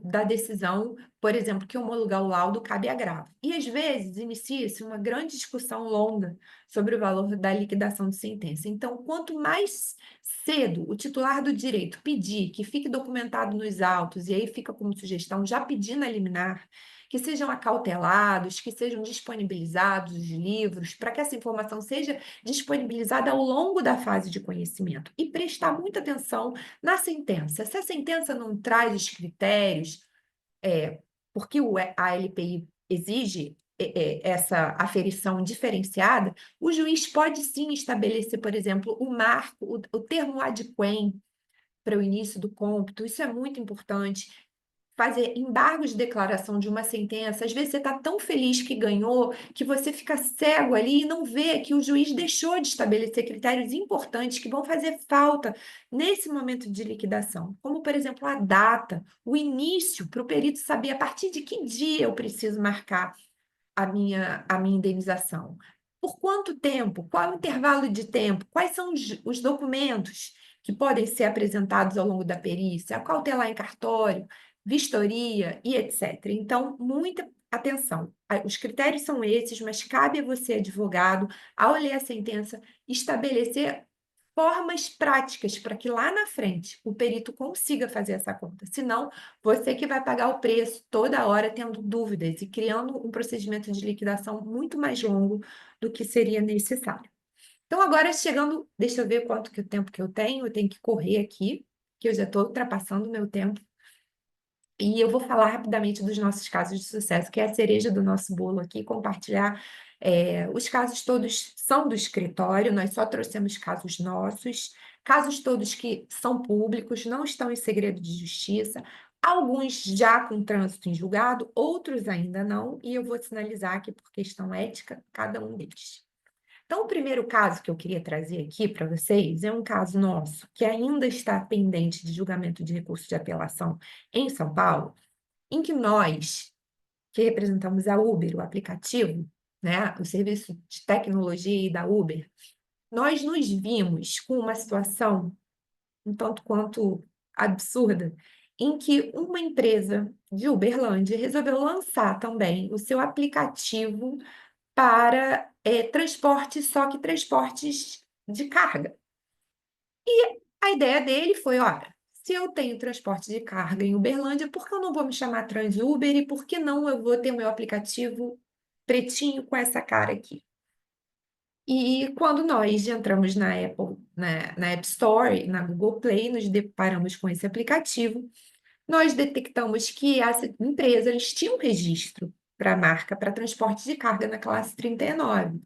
da decisão, por exemplo, que homologar o laudo cabe agravo. E, às vezes, inicia-se uma grande discussão longa sobre o valor da liquidação de sentença. Então, quanto mais cedo o titular do direito pedir que fique documentado nos autos, e aí fica como sugestão já pedindo a liminar, que sejam acautelados, que sejam disponibilizados os livros, para que essa informação seja disponibilizada ao longo da fase de conhecimento e prestar muita atenção na sentença. Se a sentença não traz os critérios, porque a LPI exige essa aferição diferenciada, o juiz pode sim estabelecer, por exemplo, o marco, o termo adquem para o início do cômputo. Isso é muito importante. Fazer embargos de declaração de uma sentença, às vezes você está tão feliz que ganhou, que você fica cego ali e não vê que o juiz deixou de estabelecer critérios importantes que vão fazer falta nesse momento de liquidação, como, por exemplo, a data, o início, para o perito saber a partir de que dia eu preciso marcar a minha indenização. Por quanto tempo? Qual é o intervalo de tempo? Quais são os documentos que podem ser apresentados ao longo da perícia? Cautelar em cartório, vistoria e etc. Então, muita atenção. Os critérios são esses, mas cabe a você, advogado, ao ler a sentença, estabelecer formas práticas para que lá na frente o perito consiga fazer essa conta. Senão, você que vai pagar o preço toda hora tendo dúvidas e criando um procedimento de liquidação muito mais longo do que seria necessário. Então, agora chegando, deixa eu ver quanto que o tempo que eu tenho que correr aqui, que eu já estou ultrapassando o meu tempo. E eu vou falar rapidamente dos nossos casos de sucesso, que é a cereja do nosso bolo aqui, compartilhar. Os casos todos são do escritório, nós só trouxemos casos nossos, casos todos que são públicos, não estão em segredo de justiça, alguns já com trânsito em julgado, outros ainda não, e eu vou sinalizar aqui por questão ética cada um deles. Então, o primeiro caso que eu queria trazer aqui para vocês é um caso nosso que ainda está pendente de julgamento de recurso de apelação em São Paulo, em que nós, que representamos a Uber, o aplicativo, né, o serviço de tecnologia da Uber, nós nos vimos com uma situação um tanto quanto absurda, em que uma empresa de Uberlândia resolveu lançar também o seu aplicativo para transportes, só que transportes de carga. E a ideia dele foi, olha, se eu tenho transporte de carga em Uberlândia, por que eu não vou me chamar TransUber e por que não eu vou ter o meu aplicativo pretinho com essa cara aqui? E quando nós entramos na Apple, na App Store, na Google Play, nos deparamos com esse aplicativo, nós detectamos que essa empresa, eles tinham um registro para a marca para transporte de carga na classe 39.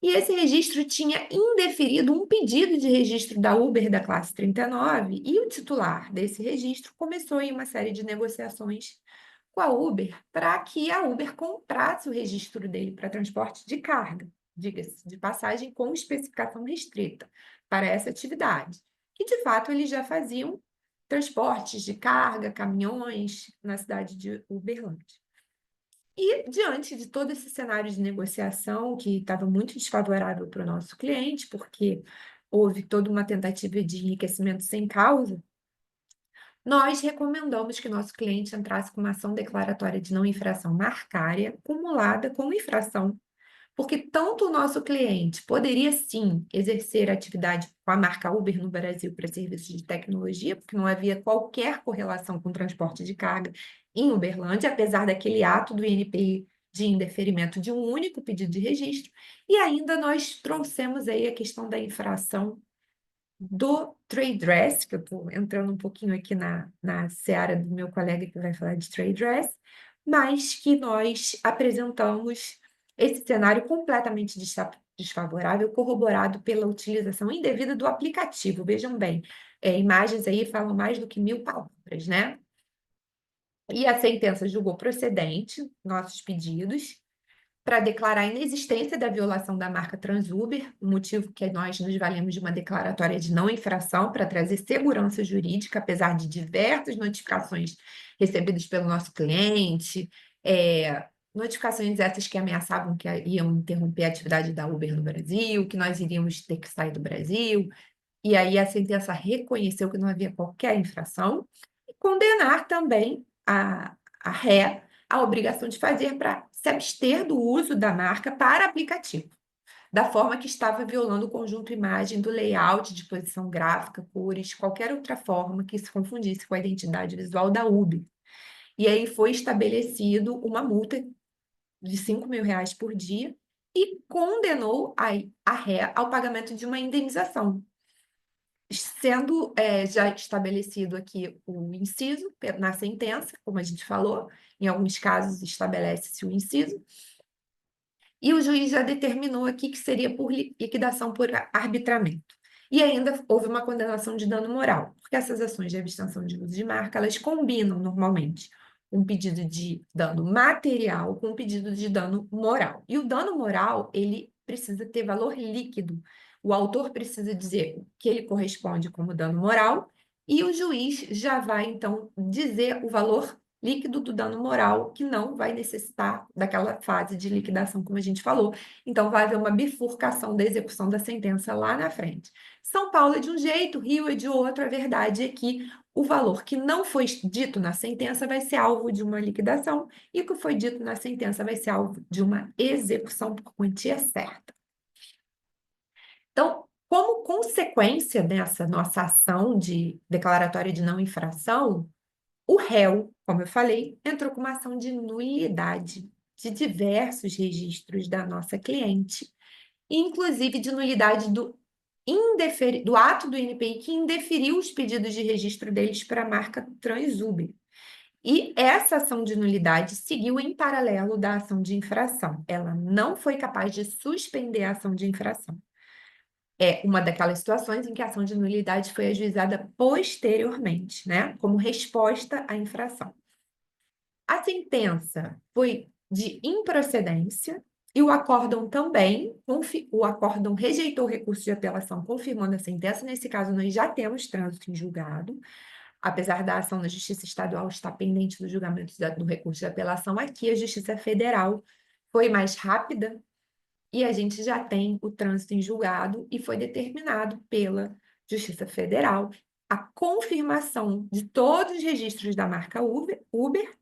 E esse registro tinha indeferido um pedido de registro da Uber da classe 39, e o titular desse registro começou em uma série de negociações com a Uber para que a Uber comprasse o registro dele para transporte de carga, diga-se de passagem, com especificação restrita para essa atividade, que de fato eles já faziam transportes de carga, caminhões na cidade de Uberlândia. E, diante de todo esse cenário de negociação, que estava muito desfavorável para o nosso cliente, porque houve toda uma tentativa de enriquecimento sem causa, nós recomendamos que nosso cliente entrasse com uma ação declaratória de não infração marcária, acumulada com infração, porque tanto o nosso cliente poderia, sim, exercer atividade com a marca Uber no Brasil para serviços de tecnologia, porque não havia qualquer correlação com o transporte de carga em Uberlândia, apesar daquele ato do INPI de indeferimento de um único pedido de registro, e ainda nós trouxemos aí a questão da infração do trade dress, que eu estou entrando um pouquinho aqui na seara do meu colega que vai falar de trade dress, mas que nós apresentamos esse cenário completamente desfavorável, corroborado pela utilização indevida do aplicativo. Vejam bem, imagens aí falam mais do que 1000 palavras, né? E a sentença julgou procedente nossos pedidos para declarar a inexistência da violação da marca Transuber, o motivo que nós nos valemos de uma declaratória de não infração para trazer segurança jurídica, apesar de diversas notificações recebidas pelo nosso cliente, notificações essas que ameaçavam que iam interromper a atividade da Uber no Brasil, que nós iríamos ter que sair do Brasil, e aí a sentença reconheceu que não havia qualquer infração, e condenar também a ré a obrigação de fazer para se abster do uso da marca para aplicativo, da forma que estava violando o conjunto imagem do layout, de posição gráfica, cores, qualquer outra forma que se confundisse com a identidade visual da Uber. E aí foi estabelecido uma multa de R$ 5.000 por dia e condenou a ré ao pagamento de uma indenização, sendo já estabelecido aqui o inciso na sentença, como a gente falou, em alguns casos estabelece-se o inciso, e o juiz já determinou aqui que seria por liquidação por arbitramento. E ainda houve uma condenação de dano moral, porque essas ações de abstenção de uso de marca, elas combinam normalmente um pedido de dano material com um pedido de dano moral. E o dano moral, ele precisa ter valor líquido. O autor precisa dizer que ele corresponde como dano moral e o juiz já vai, então, dizer o valor líquido do dano moral, que não vai necessitar daquela fase de liquidação, como a gente falou. Então, vai haver uma bifurcação da execução da sentença lá na frente. São Paulo é de um jeito, Rio é de outro. A verdade é que o valor que não foi dito na sentença vai ser alvo de uma liquidação e o que foi dito na sentença vai ser alvo de uma execução por quantia certa. Então, como consequência dessa nossa ação de declaratória de não infração, o réu, como eu falei, entrou com uma ação de nulidade de diversos registros da nossa cliente, inclusive de nulidade do ato do INPI que indeferiu os pedidos de registro deles para a marca Transuber. E essa ação de nulidade seguiu em paralelo da ação de infração. Ela não foi capaz de suspender a ação de infração. É uma daquelas situações em que a ação de nulidade foi ajuizada posteriormente, né, como resposta à infração. A sentença foi de improcedência e o acórdão também, o acórdão rejeitou o recurso de apelação, confirmando a sentença. Nesse caso, nós já temos trânsito em julgado, apesar da ação na Justiça Estadual estar pendente do julgamento do recurso de apelação. Aqui a Justiça Federal foi mais rápida e a gente já tem o trânsito em julgado e foi determinado pela Justiça Federal a confirmação de todos os registros da marca Uber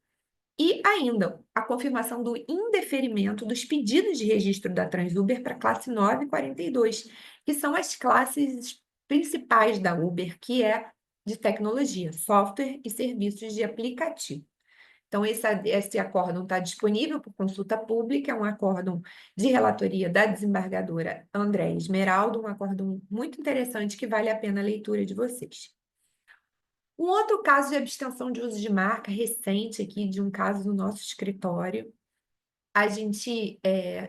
e ainda a confirmação do indeferimento dos pedidos de registro da Transuber para a classe 9 e 42, que são as classes principais da Uber, que é de tecnologia, software e serviços de aplicativo. Então, esse acórdão está disponível por consulta pública, é um acórdão de relatoria da desembargadora Andréa Esmeraldo, um acórdão muito interessante que vale a pena a leitura de vocês. Um outro caso de abstenção de uso de marca recente aqui, de um caso no nosso escritório, a gente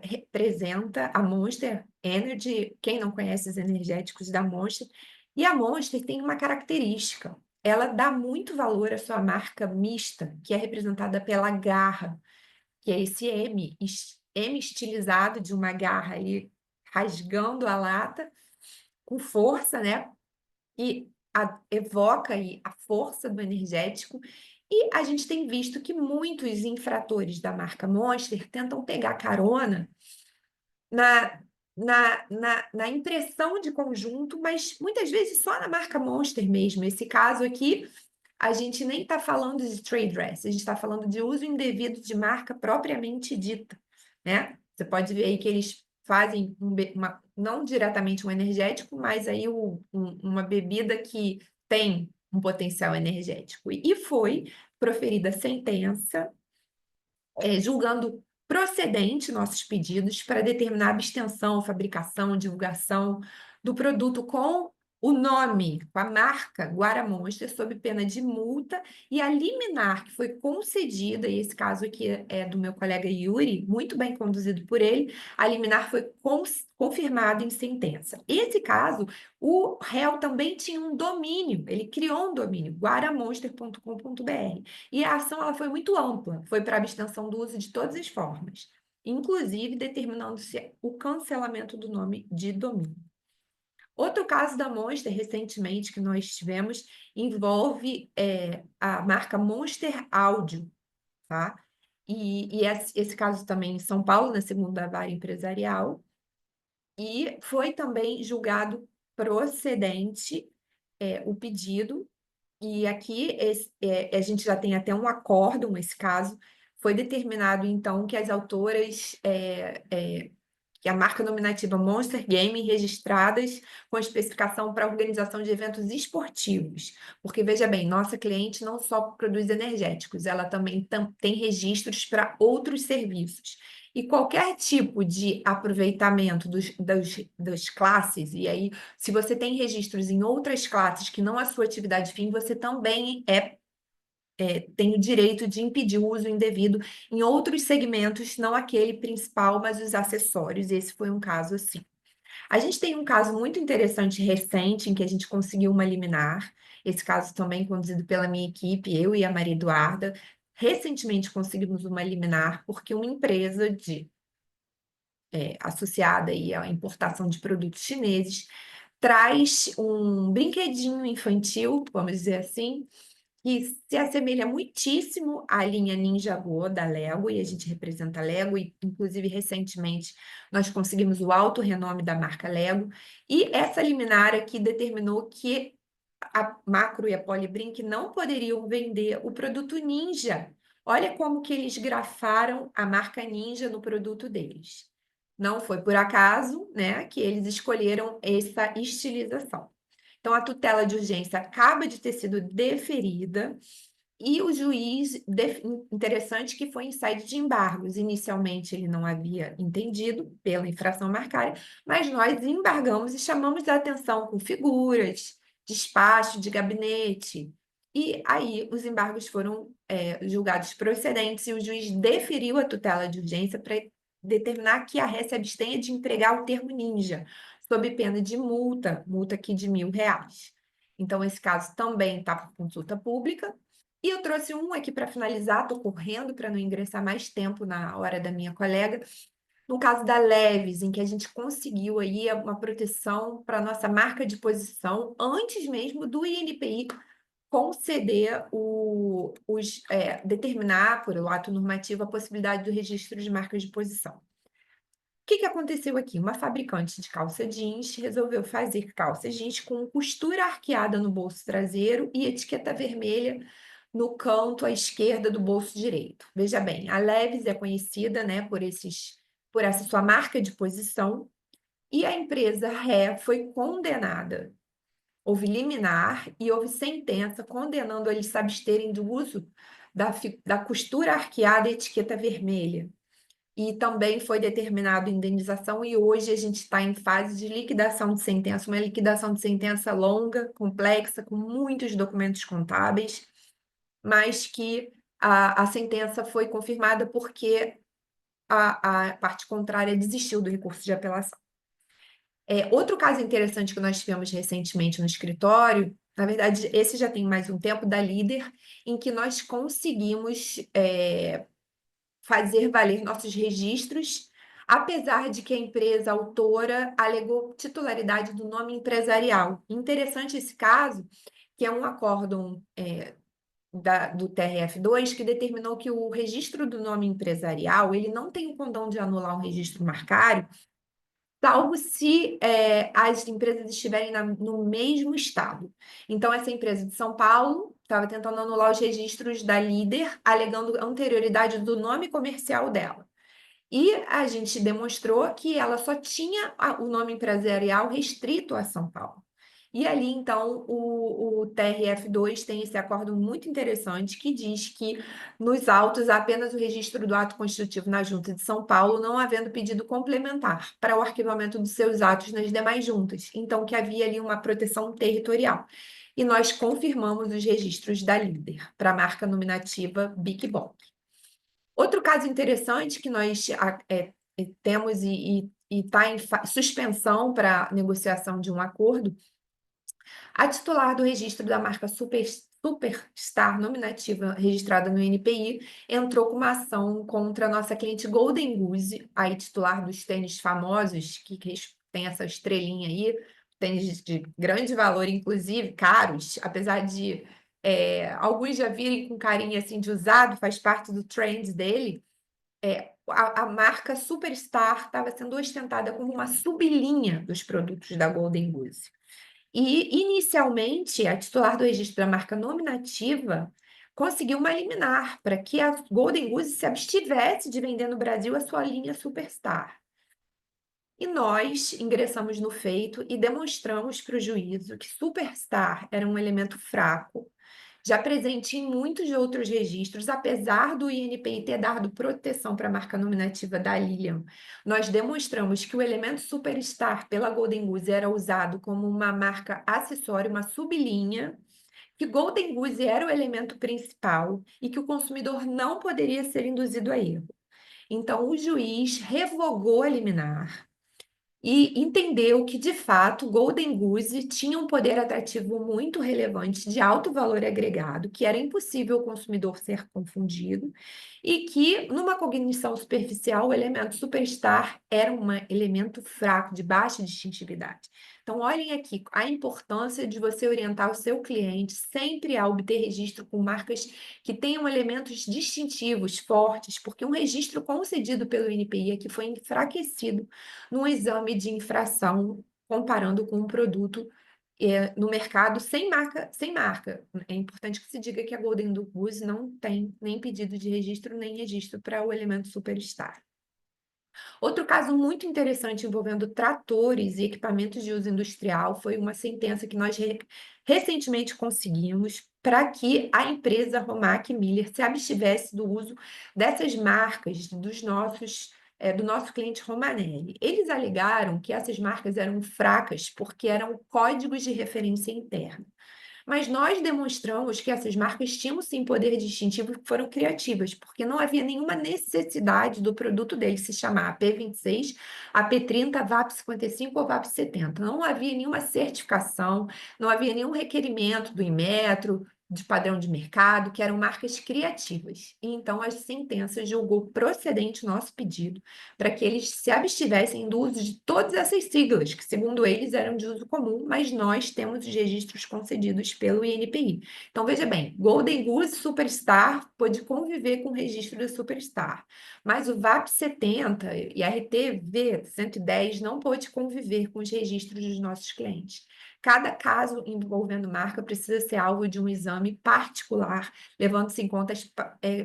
representa a Monster Energy, quem não conhece os energéticos da Monster, e a Monster tem uma característica, ela dá muito valor à sua marca mista, que é representada pela garra, que é esse M estilizado de uma garra ali, rasgando a lata com força, né? E evoca aí a força do energético. E a gente tem visto que muitos infratores da marca Monster tentam pegar carona na impressão de conjunto, mas muitas vezes só na marca Monster mesmo. Esse caso aqui, a gente nem está falando de trade dress, a gente está falando de uso indevido de marca propriamente dita, né? Você pode ver aí que eles fazem não diretamente um energético, mas aí uma bebida que tem um potencial energético. E foi proferida sentença julgando procedente nossos pedidos para determinar a abstenção, fabricação, divulgação do produto com o nome, com a marca Guara Monster, sob pena de multa, e a liminar que foi concedida, e esse caso aqui é do meu colega Yuri, muito bem conduzido por ele, a liminar foi confirmada em sentença. Esse caso, o réu também tinha um domínio, ele criou um domínio, guaramonster.com.br, e a ação ela foi muito ampla, foi para abstenção do uso de todas as formas, inclusive determinando-se o cancelamento do nome de domínio. Outro caso da Monster, recentemente, que nós tivemos, envolve a marca Monster Áudio, tá? E esse caso também em São Paulo, na segunda vara empresarial, e foi também julgado procedente o pedido, e aqui a gente já tem até um acórdão nesse caso, foi determinado, então, que as autoras que a marca nominativa Monster Game registradas com especificação para organização de eventos esportivos. Porque, veja bem, nossa cliente não só produz energéticos, ela também tem registros para outros serviços. E qualquer tipo de aproveitamento das classes, e aí, se você tem registros em outras classes que não a sua atividade fim, você também tem o direito de impedir o uso indevido em outros segmentos, não aquele principal, mas os acessórios. Esse foi um caso assim. A gente tem um caso muito interessante recente, em que a gente conseguiu uma liminar. Esse caso também conduzido pela minha equipe, eu e a Maria Eduarda. Recentemente conseguimos uma liminar porque uma empresa associada aí à importação de produtos chineses traz um brinquedinho infantil, vamos dizer assim, que se assemelha muitíssimo à linha Ninja Go da Lego, e a gente representa a Lego, e inclusive recentemente nós conseguimos o alto renome da marca Lego, e essa liminar aqui determinou que a Macro e a Polybrinc não poderiam vender o produto Ninja. Olha como que eles grafaram a marca Ninja no produto deles. Não foi por acaso, né, que eles escolheram essa estilização. Então, a tutela de urgência acaba de ter sido deferida e o juiz, interessante que foi em sede de embargos. Inicialmente, ele não havia entendido pela infração marcária, mas nós embargamos e chamamos a atenção com figuras, despacho de gabinete. E aí, os embargos foram julgados procedentes e o juiz deferiu a tutela de urgência para determinar que a ré se abstenha de empregar o termo ninja, sob pena de multa aqui de R$ 1.000. Então, esse caso também está por consulta pública. E eu trouxe um aqui para finalizar, estou correndo para não ingressar mais tempo na hora da minha colega. No caso da Leves, em que a gente conseguiu aí uma proteção para a nossa marca de posição, antes mesmo do INPI conceder determinar por o ato normativo a possibilidade do registro de marcas de posição. O que aconteceu aqui? Uma fabricante de calça jeans resolveu fazer calça jeans com costura arqueada no bolso traseiro e etiqueta vermelha no canto à esquerda do bolso direito. Veja bem, a Levis é conhecida, né, por essa sua marca de posição, e a empresa Ré foi condenada. Houve liminar e houve sentença condenando eles se absterem do uso da costura arqueada e etiqueta vermelha. E também foi determinado indenização, e hoje a gente está em fase de liquidação de sentença, uma liquidação de sentença longa, complexa, com muitos documentos contábeis, mas que a sentença foi confirmada porque a parte contrária desistiu do recurso de apelação. Outro caso interessante que nós tivemos recentemente no escritório, na verdade, esse já tem mais um tempo, da Líder, em que nós conseguimos fazer valer nossos registros, apesar de que a empresa autora alegou titularidade do nome empresarial. Interessante esse caso, que é um acórdão do TRF2 que determinou que o registro do nome empresarial ele não tem o condão de anular um registro marcário, salvo se as empresas estiverem no mesmo estado. Então, essa empresa de São Paulo estava tentando anular os registros da Líder, alegando anterioridade do nome comercial dela. E a gente demonstrou que ela só tinha o nome empresarial restrito a São Paulo. E ali, então, o TRF2 tem esse acordo muito interessante que diz que nos autos há apenas o registro do ato constitutivo na Junta de São Paulo, não havendo pedido complementar para o arquivamento dos seus atos nas demais juntas. Então, que havia ali uma proteção territorial. E nós confirmamos os registros da líder para a marca nominativa Big Bang. Outro caso interessante que nós temos e está em suspensão para negociação de um acordo, a titular do registro da marca Superstar nominativa registrada no NPI entrou com uma ação contra a nossa cliente Golden Goose, aí titular dos tênis famosos, que tem essa estrelinha aí, tênis de grande valor, inclusive caros, apesar de alguns já virem com carinha assim de usado, faz parte do trend dele. A marca Superstar estava sendo ostentada como uma sublinha dos produtos da Golden Goose. E, inicialmente, a titular do registro da marca nominativa conseguiu uma liminar para que a Golden Goose se abstivesse de vender no Brasil a sua linha Superstar. E nós ingressamos no feito e demonstramos para o juízo que Superstar era um elemento fraco, já presente em muitos outros registros, apesar do INPI ter dado proteção para a marca nominativa da Lilian. Nós demonstramos que o elemento Superstar pela Golden Goose era usado como uma marca acessória, uma sublinha, que Golden Goose era o elemento principal e que o consumidor não poderia ser induzido a erro. Então, o juiz revogou a liminar e entendeu que, de fato, Golden Goose tinha um poder atrativo muito relevante, de alto valor agregado, que era impossível o consumidor ser confundido, e que, numa cognição superficial, o elemento Superstar era um elemento fraco, de baixa distintividade. Então, olhem aqui a importância de você orientar o seu cliente sempre a obter registro com marcas que tenham elementos distintivos, fortes, porque um registro concedido pelo INPI aqui foi enfraquecido num exame de infração, comparando com um produto no mercado sem marca. É importante que se diga que a Golden Goose não tem nem pedido de registro, nem registro para o elemento Superstar. Outro caso muito interessante envolvendo tratores e equipamentos de uso industrial foi uma sentença que nós recentemente conseguimos para que a empresa Romac Miller se abstivesse do uso dessas marcas do nosso cliente Romanelli. Eles alegaram que essas marcas eram fracas porque eram códigos de referência interna. Mas nós demonstramos que essas marcas tinham sim poder distintivo e foram criativas, porque não havia nenhuma necessidade do produto deles se chamar AP26, AP30, VAP55 ou VAP70. Não havia nenhuma certificação, não havia nenhum requerimento do Inmetro, de padrão de mercado, que eram marcas criativas. E então a sentença julgou procedente o nosso pedido para que eles se abstivessem do uso de todas essas siglas, que segundo eles eram de uso comum, mas nós temos os registros concedidos pelo INPI. Então veja bem, Golden Goose Superstar pode conviver com o registro do Superstar, mas o VAP 70 e a RTV 110 não pode conviver com os registros dos nossos clientes. Cada caso envolvendo marca precisa ser alvo de um exame particular, levando-se em conta as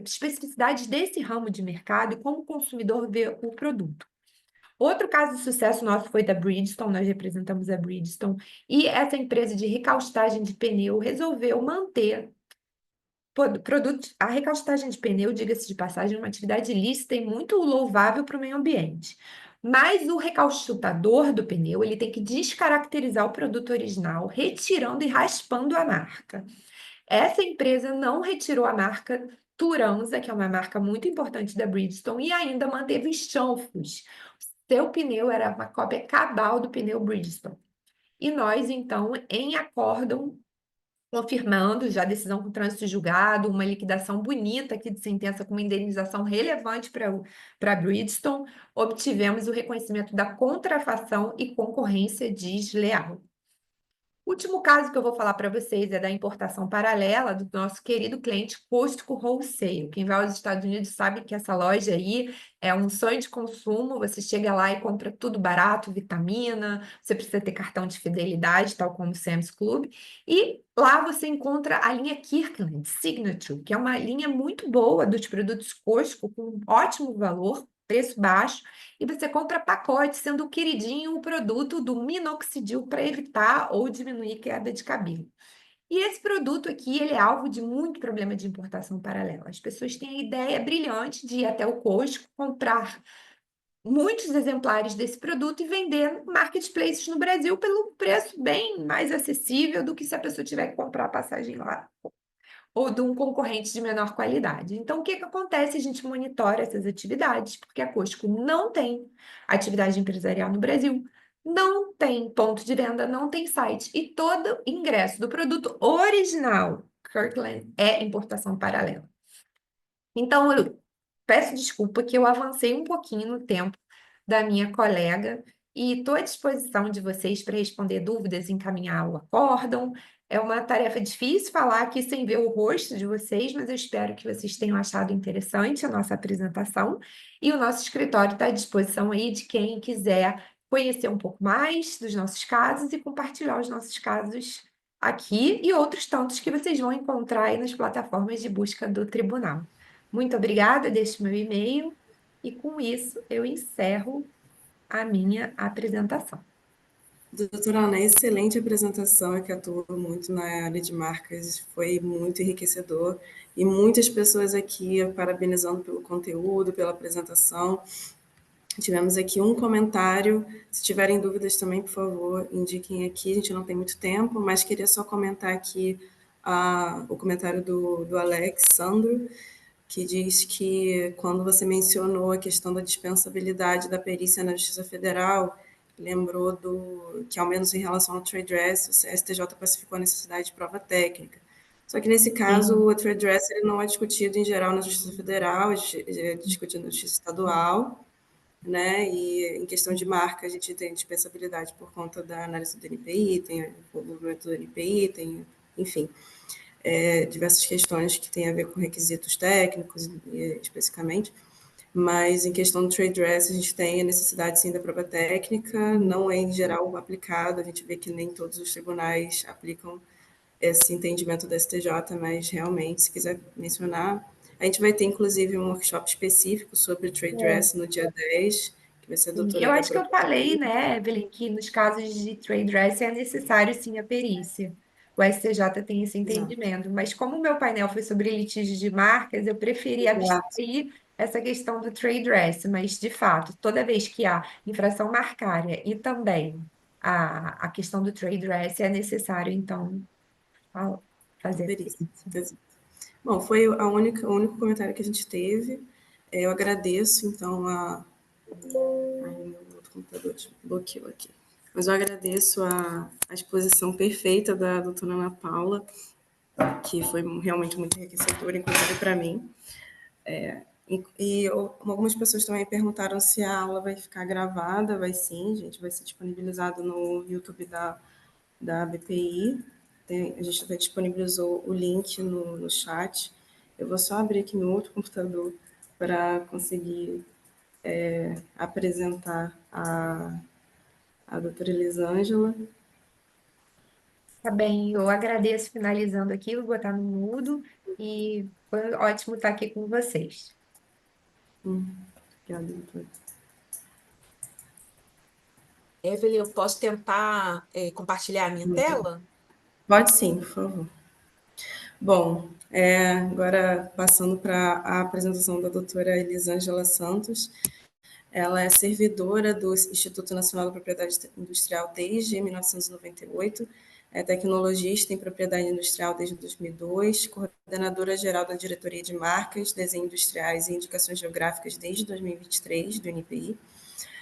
especificidades desse ramo de mercado e como o consumidor vê o produto. Outro caso de sucesso nosso foi da Bridgestone, nós representamos a Bridgestone, e essa empresa de recaustagem de pneu resolveu manter a recaustagem de pneu, diga-se de passagem, é uma atividade lícita e muito louvável para o meio ambiente. Mas o recaustador do pneu, ele tem que descaracterizar o produto original, retirando e raspando a marca. Essa empresa não retirou a marca Turanza, que é uma marca muito importante da Bridgestone, e ainda manteve chanfros. Seu pneu era uma cópia cabal do pneu Bridgestone. E nós, então, em acórdão, confirmando já a decisão com trânsito julgado, uma liquidação bonita aqui de sentença com uma indenização relevante para a Bridgestone, obtivemos o reconhecimento da contrafação e concorrência desleal. O último caso que eu vou falar para vocês é da importação paralela do nosso querido cliente Costco Wholesale. Quem vai aos Estados Unidos sabe que essa loja aí é um sonho de consumo. Você chega lá e compra tudo barato, vitamina, você precisa ter cartão de fidelidade, tal como o Sam's Club. E lá você encontra a linha Kirkland Signature, que é uma linha muito boa dos produtos Costco, com ótimo valor, preço baixo, e você compra pacote, sendo o queridinho o produto do minoxidil para evitar ou diminuir queda de cabelo. E esse produto aqui, ele é alvo de muito problema de importação paralela. As pessoas têm a ideia brilhante de ir até o Costco, comprar muitos exemplares desse produto e vender em marketplaces no Brasil pelo preço bem mais acessível do que se a pessoa tiver que comprar a passagem lá ou de um concorrente de menor qualidade. Então, o que que acontece? A gente monitora essas atividades, porque a Costco não tem atividade empresarial no Brasil, não tem ponto de venda, não tem site, e todo ingresso do produto original Kirkland é importação paralela. Então, eu peço desculpa que eu avancei um pouquinho no tempo da minha colega e estou à disposição de vocês para responder dúvidas e encaminhar o acórdão. É uma tarefa difícil falar aqui sem ver o rosto de vocês, mas eu espero que vocês tenham achado interessante a nossa apresentação. E o nosso escritório está à disposição aí de quem quiser conhecer um pouco mais dos nossos casos e compartilhar os nossos casos aqui e outros tantos que vocês vão encontrar aí nas plataformas de busca do tribunal. Muito obrigada, deixe meu e-mail e com isso eu encerro a minha apresentação. Doutora Ana, excelente apresentação, eu que atuo muito na área de marcas, foi muito enriquecedor e muitas pessoas aqui parabenizando pelo conteúdo, pela apresentação. Tivemos aqui um comentário, se tiverem dúvidas também, por favor, indiquem aqui, a gente não tem muito tempo, mas queria só comentar aqui o comentário do Alex Sandro, que diz que quando você mencionou a questão da dispensabilidade da perícia na Justiça Federal, lembrou que, ao menos em relação ao trade dress, o STJ classificou a necessidade de prova técnica. Só que, nesse caso, o trade dress ele não é discutido, em geral, na Justiça Federal, é discutido na Justiça Estadual, né? E em questão de marca, a gente tem dispensabilidade por conta da análise do NPI, tem o movimento do NPI, tem, enfim, diversas questões que têm a ver com requisitos técnicos, especificamente. Mas em questão do trade dress, a gente tem a necessidade, sim, da prova técnica, não é, em geral, aplicado, a gente vê que nem todos os tribunais aplicam esse entendimento da STJ, mas realmente, se quiser mencionar, a gente vai ter, inclusive, um workshop específico sobre trade dress no dia 10, que vai ser a doutora Eu acho que eu Débora. falei, né, Evelyn, que nos casos de trade dress é necessário sim a perícia. O STJ tem esse entendimento, mas como o meu painel foi sobre litígios de marcas, eu preferi abstrair essa questão do trade dress, mas de fato, toda vez que há infração marcária e também a questão do trade dress, é necessário, então, fazer a Perícia. perícia. Bom, foi o único comentário que a gente teve. Eu agradeço, então, Ai, meu outro computador bloqueou aqui. Mas eu agradeço a exposição perfeita da doutora Ana Paula, que foi realmente muito enriquecedora, inclusive para mim. E algumas pessoas também perguntaram se a aula vai ficar gravada. Vai sim, gente, vai ser disponibilizado no YouTube da BPI. A gente até disponibilizou o link no chat. Eu vou só abrir aqui meu outro computador para conseguir apresentar a doutora Elisângela. Tá bem, eu agradeço finalizando aqui, vou botar no mudo e foi ótimo estar aqui com vocês. Obrigada, doutora. Evelyn, eu posso tentar compartilhar a minha tela? Pode sim, por favor. Bom, agora passando para a apresentação da doutora Elisângela Santos. Ela é servidora do Instituto Nacional da Propriedade Industrial desde 1998, é tecnologista em propriedade industrial desde 2002, coordenadora geral da Diretoria de Marcas, Desenho Industriais e Indicações Geográficas desde 2023, do NPI.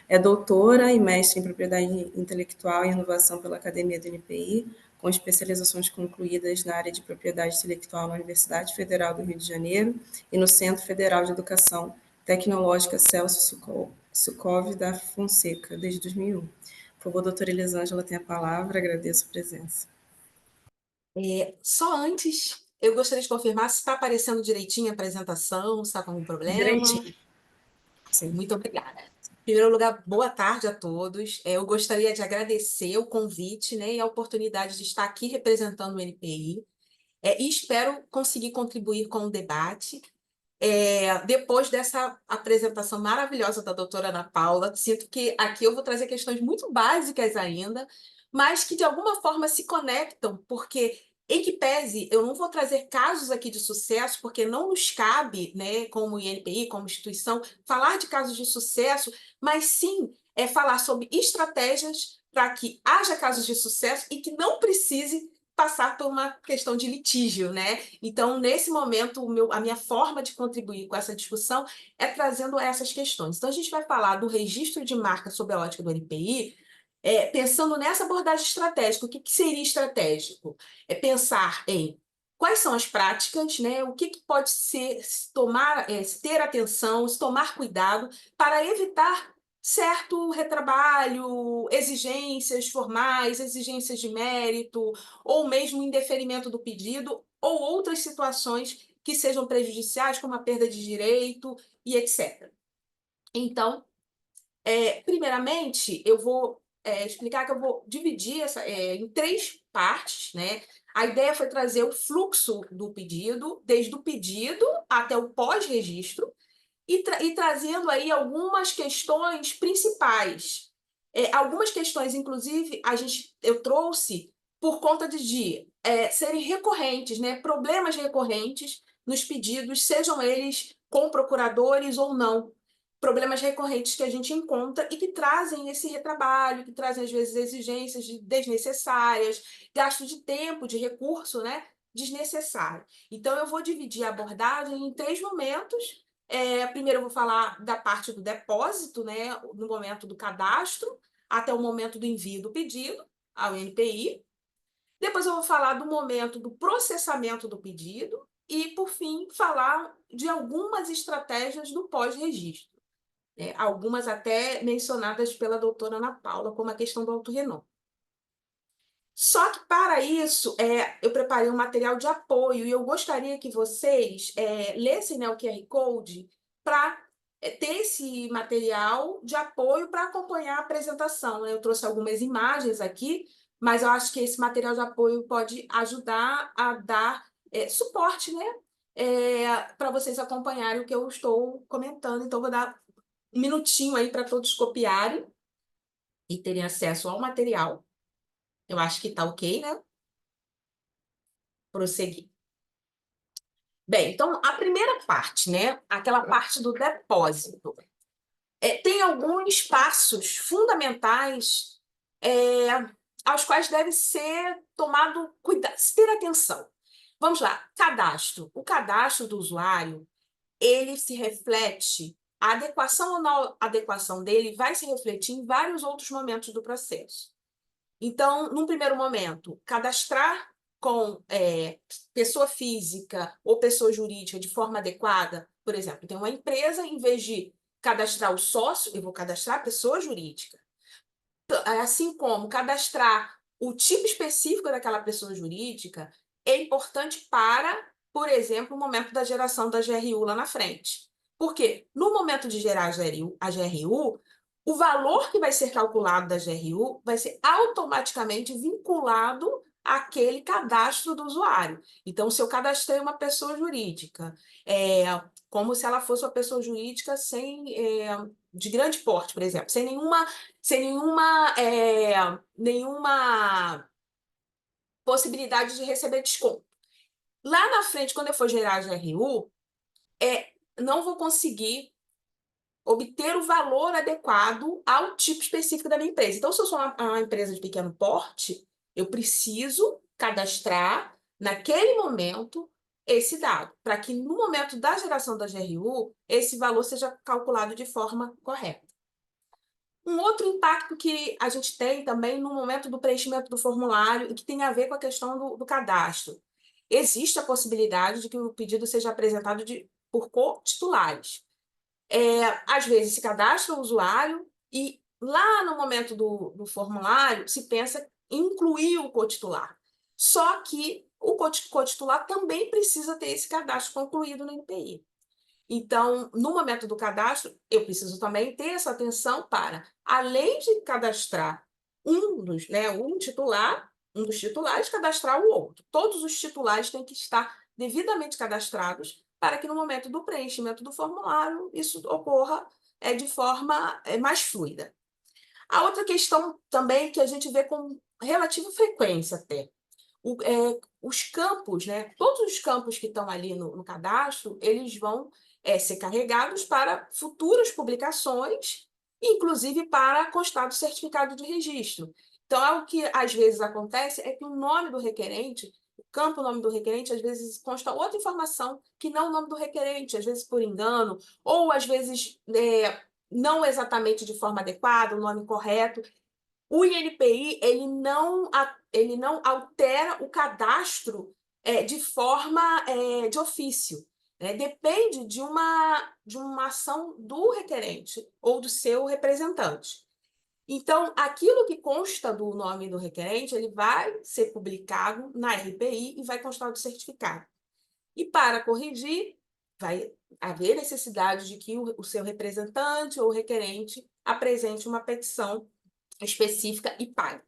É doutora e mestre em Propriedade Intelectual e Inovação pela Academia do NPI, com especializações concluídas na área de Propriedade Intelectual na Universidade Federal do Rio de Janeiro e no Centro Federal de Educação Tecnológica Celso Sukov da Fonseca, desde 2001. Por favor, doutora Elisângela, tem a palavra, agradeço a presença. Só antes, eu gostaria de confirmar se está aparecendo direitinho a apresentação, se está com algum problema. Direitinho. Sim. Muito obrigada. Em primeiro lugar, boa tarde a todos. Eu gostaria de agradecer o convite, né, e a oportunidade de estar aqui representando o NPI. E espero conseguir contribuir com o debate. depois dessa apresentação maravilhosa da doutora Ana Paula, sinto que aqui eu vou trazer questões muito básicas ainda, mas que de alguma forma se conectam, porque, em que pese, eu não vou trazer casos aqui de sucesso, porque não nos cabe, né, como INPI, como instituição, falar de casos de sucesso, mas sim falar sobre estratégias para que haja casos de sucesso e que não precise passar por uma questão de litígio, né? Então, nesse momento, a minha forma de contribuir com essa discussão é trazendo essas questões. Então, a gente vai falar do registro de marca sob a ótica do NPI, pensando nessa abordagem estratégica. O que seria estratégico? É pensar em quais são as práticas, né? O que pode ser ter atenção, se tomar cuidado para evitar certo retrabalho, exigências formais, exigências de mérito, ou mesmo indeferimento do pedido, ou outras situações que sejam prejudiciais, como a perda de direito e etc. Então, primeiramente, eu vou explicar que eu vou dividir em 3 partes, né? A ideia foi trazer o fluxo do pedido, desde o pedido até o pós-registro, e trazendo aí algumas questões principais. Algumas questões, inclusive, eu trouxe por conta de serem recorrentes, né? Problemas recorrentes nos pedidos, sejam eles com procuradores ou não. Problemas recorrentes que a gente encontra e que trazem esse retrabalho, que trazem, às vezes, exigências desnecessárias, gasto de tempo, de recurso, né? Desnecessário. Então, eu vou dividir a abordagem em 3 momentos. Primeiro eu vou falar da parte do depósito, né, no momento do cadastro, até o momento do envio do pedido ao NPI. Depois eu vou falar do momento do processamento do pedido e, por fim, falar de algumas estratégias do pós-registro, né, algumas até mencionadas pela doutora Ana Paula, como a questão do autorrenome. Só que, para isso, eu preparei um material de apoio e eu gostaria que vocês lessem, né, o QR Code para ter esse material de apoio para acompanhar a apresentação, né? Eu trouxe algumas imagens aqui, mas eu acho que esse material de apoio pode ajudar a dar suporte, né, para vocês acompanharem o que eu estou comentando. Então, vou dar um minutinho aí para todos copiarem e terem acesso ao material. Eu acho que está ok, né? Prosseguir. Bem, então, a primeira parte, né? Aquela parte do depósito. Tem alguns passos fundamentais aos quais deve ser tomado cuidado, se ter atenção. Vamos lá, cadastro. O cadastro do usuário, ele se reflete, a adequação ou não adequação dele vai se refletir em vários outros momentos do processo. Então, num primeiro momento, cadastrar com pessoa física ou pessoa jurídica de forma adequada, por exemplo, tem uma empresa, em vez de cadastrar o sócio, eu vou cadastrar a pessoa jurídica. Assim como cadastrar o tipo específico daquela pessoa jurídica é importante para, por exemplo, o momento da geração da GRU lá na frente. Porque no momento de gerar a GRU, o valor que vai ser calculado da GRU vai ser automaticamente vinculado àquele cadastro do usuário. Então, se eu cadastrei uma pessoa jurídica, como se ela fosse uma pessoa jurídica de grande porte, por exemplo, sem nenhuma possibilidade de receber desconto. Lá na frente, quando eu for gerar a GRU, não vou conseguir obter o valor adequado ao tipo específico da minha empresa. Então, se eu sou uma empresa de pequeno porte, eu preciso cadastrar, naquele momento, esse dado, para que no momento da geração da GRU, esse valor seja calculado de forma correta. Um outro impacto que a gente tem também no momento do preenchimento do formulário e que tem a ver com a questão do cadastro. Existe a possibilidade de que o pedido seja apresentado por co-titulares. Às vezes se cadastra o usuário e lá no momento do formulário se pensa em incluir o cotitular. Só que o cotitular também precisa ter esse cadastro concluído no NPI. Então, no momento do cadastro, eu preciso também ter essa atenção para, além de cadastrar um dos titulares, cadastrar o outro. Todos os titulares têm que estar devidamente cadastrados para que no momento do preenchimento do formulário isso ocorra de forma mais fluida. A outra questão também que a gente vê com relativa frequência até, os campos, né? Todos os campos que estão ali no cadastro, eles vão ser carregados para futuras publicações, inclusive para constar do certificado de registro. Então, algo que às vezes acontece é que o nome do requerente, o campo nome do requerente, às vezes consta outra informação que não o nome do requerente, às vezes por engano, ou às vezes não exatamente de forma adequada, o nome correto. O INPI ele não altera o cadastro de forma de ofício. Né? Depende de uma ação do requerente ou do seu representante. Então, aquilo que consta do nome do requerente, ele vai ser publicado na RPI e vai constar do certificado. E para corrigir, vai haver necessidade de que o seu representante ou requerente apresente uma petição específica e pague.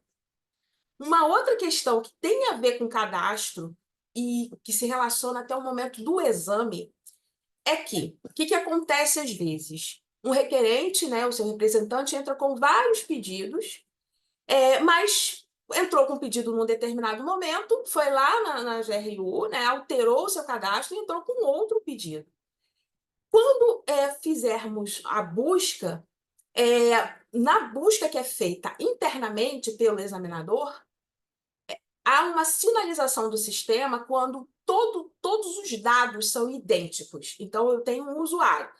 Uma outra questão que tem a ver com cadastro e que se relaciona até o momento do exame é que o que acontece às vezes? Um requerente, né, o seu representante, entra com vários pedidos, mas entrou com um pedido num determinado momento, foi lá na GRU, né, alterou o seu cadastro e entrou com outro pedido. Quando fizermos a busca, na busca que é feita internamente pelo examinador, há uma sinalização do sistema quando todos os dados são idênticos. Então, eu tenho um usuário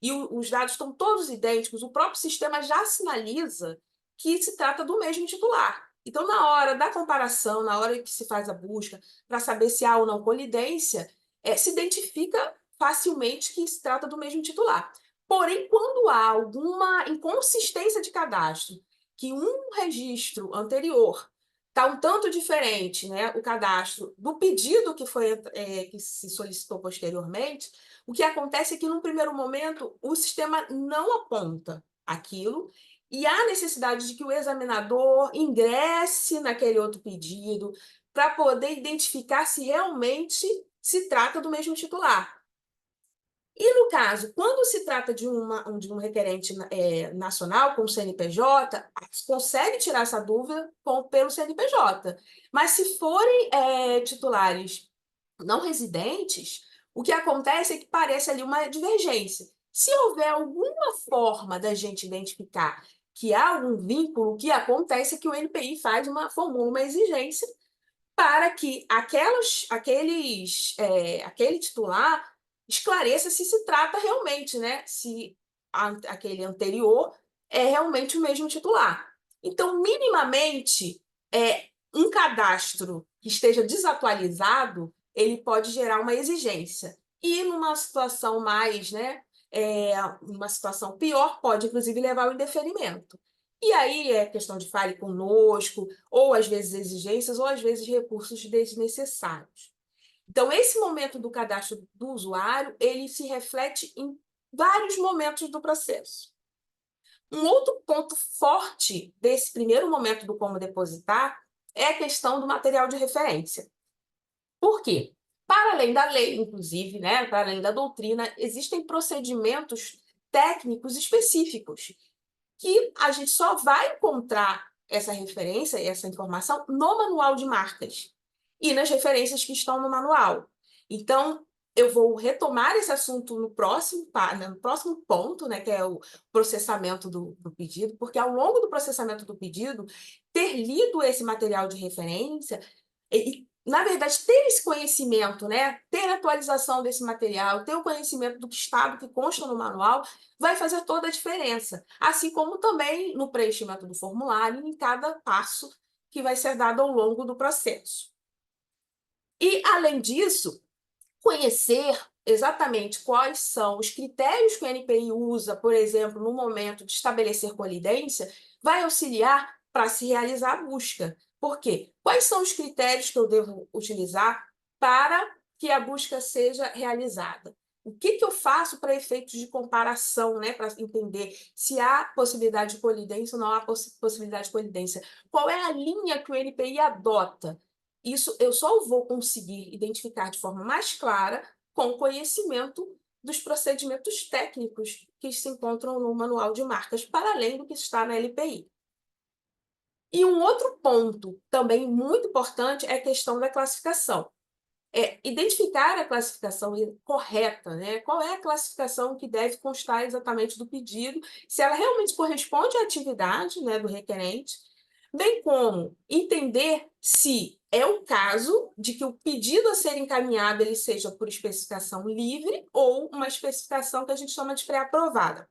e os dados estão todos idênticos, o próprio sistema já sinaliza que se trata do mesmo titular. Então, na hora da comparação, na hora que se faz a busca, para saber se há ou não colidência, se identifica facilmente que se trata do mesmo titular. Porém, quando há alguma inconsistência de cadastro, que um registro anterior está um tanto diferente, né, o cadastro do pedido que se solicitou posteriormente, o que acontece é que, num primeiro momento, o sistema não aponta aquilo e há necessidade de que o examinador ingresse naquele outro pedido para poder identificar se realmente se trata do mesmo titular. E, no caso, quando se trata de um requerente nacional, com o CNPJ, consegue tirar essa dúvida pelo CNPJ. Mas, se forem titulares não residentes, o que acontece é que parece ali uma divergência. Se houver alguma forma da gente identificar que há algum vínculo, o que acontece é que o NPI formula uma exigência para que aquele titular esclareça se trata realmente, né? Se aquele anterior é realmente o mesmo titular. Então, minimamente, um cadastro que esteja desatualizado, ele pode gerar uma exigência. E numa situação mais, né? Uma situação pior, pode inclusive levar ao indeferimento. E aí é questão de fale conosco, ou às vezes exigências, ou às vezes recursos desnecessários. Então, esse momento do cadastro do usuário, ele se reflete em vários momentos do processo. Um outro ponto forte desse primeiro momento do como depositar é a questão do material de referência. Por quê? Para além da lei, inclusive, né, para além da doutrina, existem procedimentos técnicos específicos que a gente só vai encontrar essa referência e essa informação no manual de marcas e nas referências que estão no manual. Então, eu vou retomar esse assunto no próximo ponto, né, que é o processamento do pedido, porque ao longo do processamento do pedido, ter lido esse material de referência e, na verdade, ter esse conhecimento, né, ter a atualização desse material, ter o conhecimento do estado que consta no manual, vai fazer toda a diferença. Assim como também no preenchimento do formulário, em cada passo que vai ser dado ao longo do processo. E, além disso, conhecer exatamente quais são os critérios que o NPI usa, por exemplo, no momento de estabelecer colidência, vai auxiliar para se realizar a busca. Por quê? Quais são os critérios que eu devo utilizar para que a busca seja realizada? O que eu faço para efeitos de comparação, né, para entender se há possibilidade de colidência ou não há possibilidade de colidência? Qual é a linha que o NPI adota? Isso eu só vou conseguir identificar de forma mais clara com conhecimento dos procedimentos técnicos que se encontram no Manual de Marcas, para além do que está na LPI. E um outro ponto também muito importante é a questão da classificação. Identificar a classificação correta, né? Qual é a classificação que deve constar exatamente do pedido, se ela realmente corresponde à atividade, né, do requerente, bem como entender se é o caso de que o pedido a ser encaminhado ele seja por especificação livre ou uma especificação que a gente chama de pré-aprovada.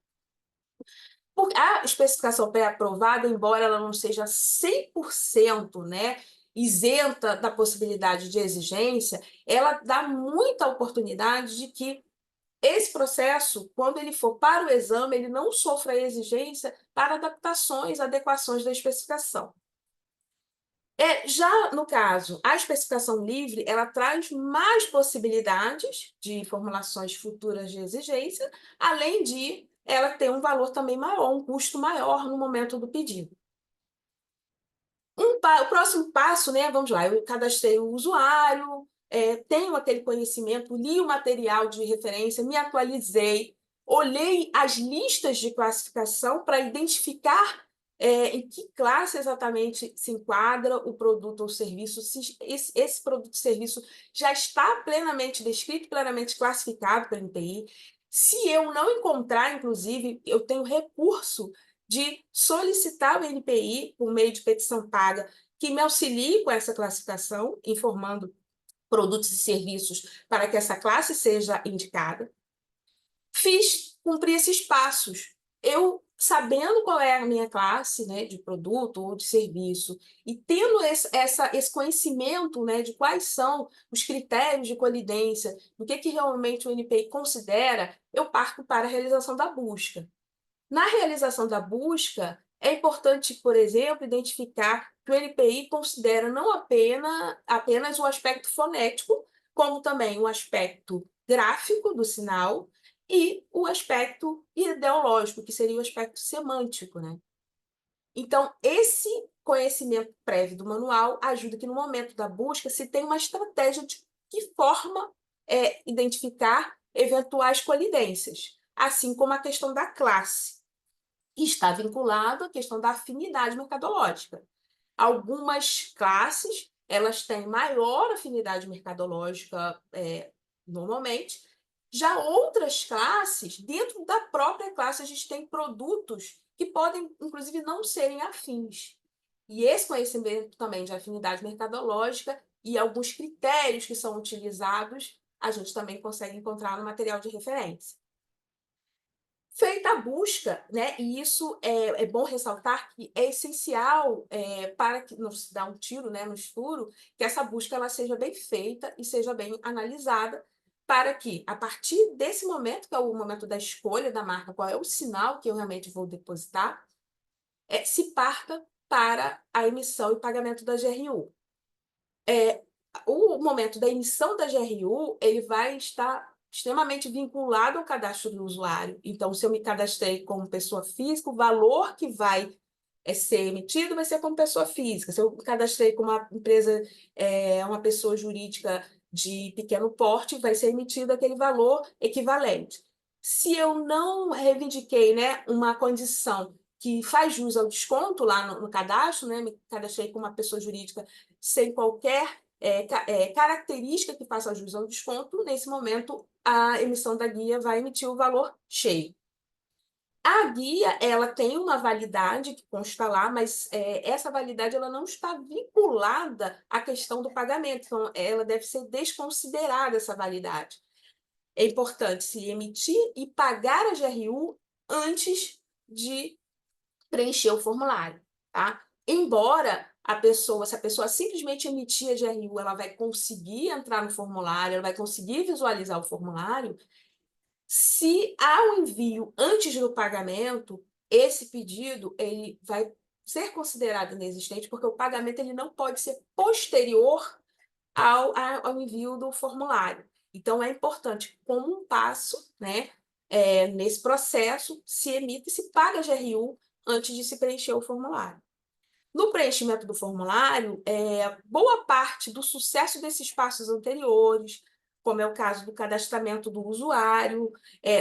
A especificação pré-aprovada, embora ela não seja 100%, né, isenta da possibilidade de exigência, ela dá muita oportunidade de que esse processo, quando ele for para o exame, ele não sofra exigência para adaptações, adequações da especificação. Já no caso, a especificação livre, ela traz mais possibilidades de formulações futuras de exigência, além de ela ter um valor também maior, um custo maior no momento do pedido. O próximo passo, né? Vamos lá, eu cadastrei o usuário, tenho aquele conhecimento, li o material de referência, me atualizei, olhei as listas de classificação para identificar em que classe exatamente se enquadra o produto ou serviço, se esse produto ou serviço já está plenamente descrito, plenamente classificado pelo NPI. Se eu não encontrar, inclusive, eu tenho recurso de solicitar o NPI, por meio de petição paga, que me auxilie com essa classificação, informando produtos e serviços para que essa classe seja indicada. Cumpri esses passos. Eu, sabendo qual é a minha classe, né, de produto ou de serviço, e tendo esse conhecimento, né, de quais são os critérios de colidência, do que realmente o NPI considera, eu parto para a realização da busca. Na realização da busca, é importante, por exemplo, identificar que o NPI considera não apenas o aspecto fonético, como também o aspecto gráfico do sinal e o aspecto ideológico, que seria o aspecto semântico, né? Então, esse conhecimento prévio do manual ajuda que, no momento da busca, se tenha uma estratégia de que forma identificar eventuais colidências, assim como a questão da classe, que está vinculado à questão da afinidade mercadológica. Algumas classes, elas têm maior afinidade mercadológica normalmente, já outras classes, dentro da própria classe, a gente tem produtos que podem, inclusive, não serem afins. E esse conhecimento também de afinidade mercadológica e alguns critérios que são utilizados, a gente também consegue encontrar no material de referência. Feita a busca, né, e isso é bom ressaltar que é essencial para que não se dá um tiro, né, no escuro, que essa busca ela seja bem feita e seja bem analisada, para que, a partir desse momento, que é o momento da escolha da marca, qual é o sinal que eu realmente vou depositar, se parta para a emissão e pagamento da GRU. O momento da emissão da GRU, ele vai estar extremamente vinculado ao cadastro do usuário. Então, se eu me cadastrei como pessoa física, o valor que vai ser emitido vai ser como pessoa física. Se eu me cadastrei como uma empresa, uma pessoa jurídica de pequeno porte, vai ser emitido aquele valor equivalente. Se eu não reivindiquei, né, uma condição que faz jus ao desconto lá no cadastro, né, me cadastrei como uma pessoa jurídica sem qualquer característica que faça jus ao desconto, nesse momento a emissão da guia vai emitir o valor cheio. A guia, ela tem uma validade que consta lá, mas essa validade ela não está vinculada à questão do pagamento, então ela deve ser desconsiderada, essa validade. É importante se emitir e pagar a GRU antes de preencher o formulário, tá? Embora se a pessoa simplesmente emitir a GRU, ela vai conseguir entrar no formulário, ela vai conseguir visualizar o formulário. Se há um envio antes do pagamento, esse pedido ele vai ser considerado inexistente, porque o pagamento ele não pode ser posterior ao envio do formulário. Então, é importante, como um passo, né, nesse processo, se emite e se paga a GRU antes de se preencher o formulário. No preenchimento do formulário, boa parte do sucesso desses passos anteriores, como é o caso do cadastramento do usuário,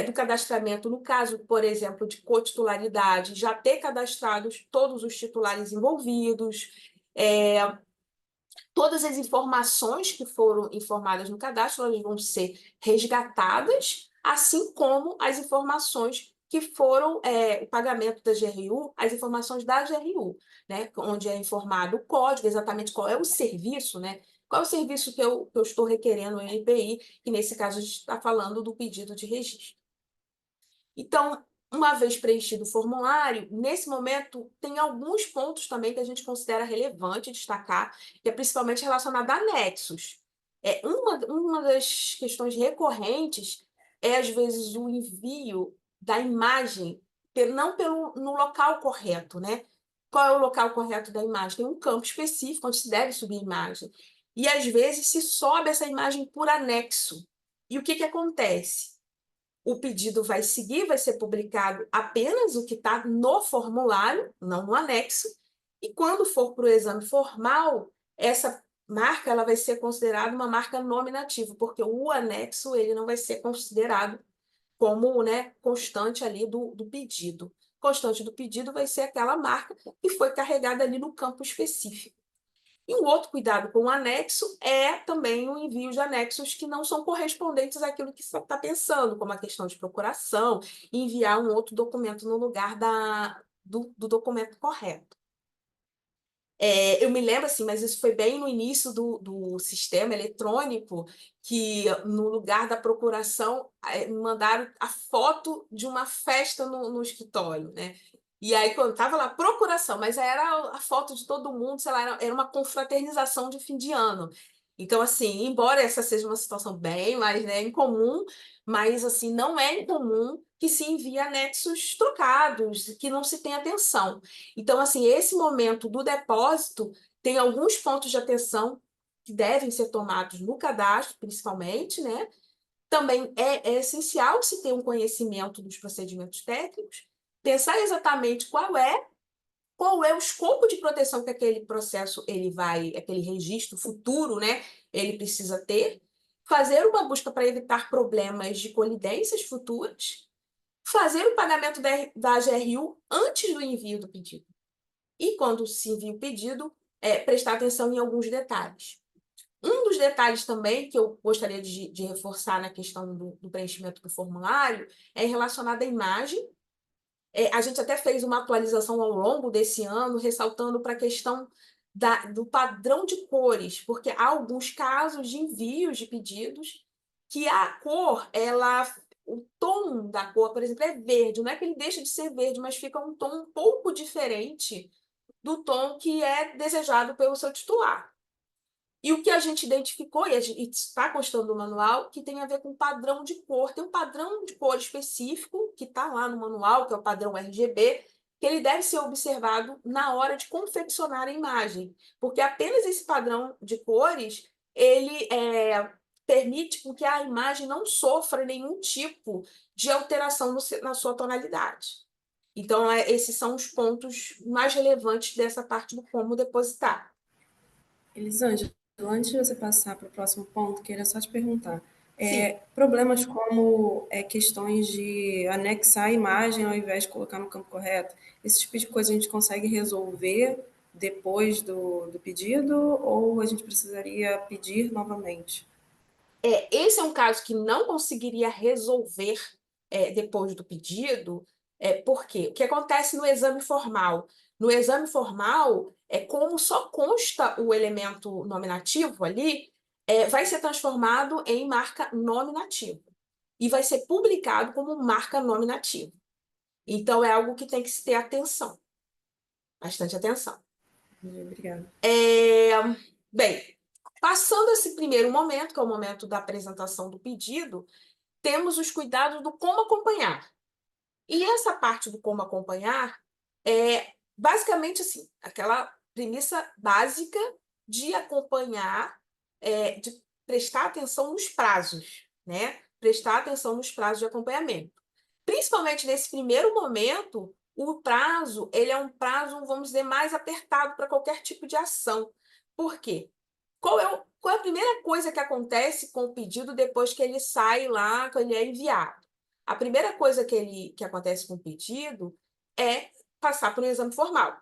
do cadastramento, no caso, por exemplo, de cotitularidade, já ter cadastrados todos os titulares envolvidos, todas as informações que foram informadas no cadastro, elas vão ser resgatadas, assim como as informações que foram o pagamento da GRU, as informações da GRU, né? Onde é informado o código, exatamente qual é o serviço, né? Qual é o serviço que eu estou requerendo no NPI, que nesse caso a gente está falando do pedido de registro. Então, uma vez preenchido o formulário, nesse momento tem alguns pontos também que a gente considera relevante destacar, que é principalmente relacionado a anexos. Uma das questões recorrentes é, às vezes, o envio da imagem não no local correto, né? Qual é o local correto da imagem? Tem um campo específico onde se deve subir a imagem. E, às vezes, se sobe essa imagem por anexo. E o que acontece? O pedido vai seguir, vai ser publicado apenas o que está no formulário, não no anexo, e quando for para o exame formal, essa marca ela vai ser considerada uma marca nominativa, porque o anexo ele não vai ser considerado como, né, constante ali do pedido. Constante do pedido vai ser aquela marca que foi carregada ali no campo específico. E um outro cuidado com o anexo é também o envio de anexos que não são correspondentes àquilo que você está pensando, como a questão de procuração, e enviar um outro documento no lugar do documento correto. Eu me lembro, assim, mas isso foi bem no início do sistema eletrônico, que no lugar da procuração mandaram a foto de uma festa no escritório, né? E aí, quando estava lá, procuração, mas era a foto de todo mundo, sei lá, era uma confraternização de fim de ano. Então, assim, embora essa seja uma situação bem mais, né, incomum, mas, assim, não é incomum que se envie anexos trocados, que não se tenha atenção. Então, assim, esse momento do depósito tem alguns pontos de atenção que devem ser tomados no cadastro, principalmente, né? Também é essencial se ter um conhecimento dos procedimentos técnicos, pensar exatamente qual é o escopo de proteção que aquele processo aquele registro futuro, né, ele precisa ter, fazer uma busca para evitar problemas de colidências futuras, fazer o pagamento da GRU antes do envio do pedido. E quando se envia o pedido, prestar atenção em alguns detalhes. Um dos detalhes também que eu gostaria de reforçar na questão do preenchimento do formulário é relacionado à imagem. A gente até fez uma atualização ao longo desse ano, ressaltando para a questão do padrão de cores, porque há alguns casos de envios de pedidos que a cor, o tom da cor, por exemplo, é verde. Não é que ele deixa de ser verde, mas fica um tom um pouco diferente do tom que é desejado pelo seu titular. E o que a gente identificou, e está constando no manual, que tem a ver com padrão de cor. Tem um padrão de cor específico, que está lá no manual, que é o padrão RGB, que ele deve ser observado na hora de confeccionar a imagem. Porque apenas esse padrão de cores, ele permite que a imagem não sofra nenhum tipo de alteração na sua tonalidade. Então, esses são os pontos mais relevantes dessa parte do como depositar. Elisângela, antes de você passar para o próximo ponto, queria só te perguntar. Problemas como questões de anexar a imagem ao invés de colocar no campo correto, esse tipo de coisa a gente consegue resolver depois do pedido ou a gente precisaria pedir novamente? Esse é um caso que não conseguiria resolver depois do pedido, porque o que acontece no exame formal? No exame formal, como só consta o elemento nominativo ali, vai ser transformado em marca nominativa e vai ser publicado como marca nominativa. Então, é algo que tem que se ter atenção, bastante atenção. Obrigada. Bem, passando esse primeiro momento, que é o momento da apresentação do pedido, temos os cuidados do como acompanhar. E essa parte do como acompanhar é basicamente assim, aquela premissa básica de acompanhar, de prestar atenção nos prazos, né? Prestar atenção nos prazos de acompanhamento. Principalmente nesse primeiro momento, o prazo, ele é um prazo, vamos dizer, mais apertado para qualquer tipo de ação. Por quê? qual é a primeira coisa que acontece com o pedido depois que ele sai lá, que ele é enviado? A primeira coisa que acontece com o pedido é passar por um exame formal.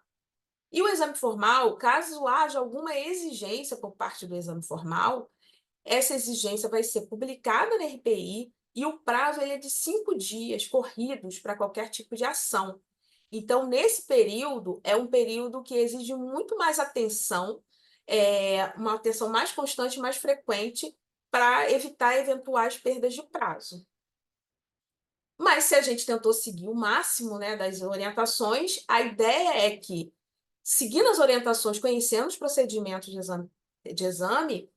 E o exame formal, caso haja alguma exigência por parte do exame formal, essa exigência vai ser publicada na RPI e o prazo ele é de 5 dias corridos para qualquer tipo de ação. Então, nesse período, é um período que exige muito mais atenção, uma atenção mais constante, mais frequente, para evitar eventuais perdas de prazo. Mas se a gente tentou seguir o máximo, né, das orientações, a ideia é que, seguindo as orientações, conhecendo os procedimentos de exame,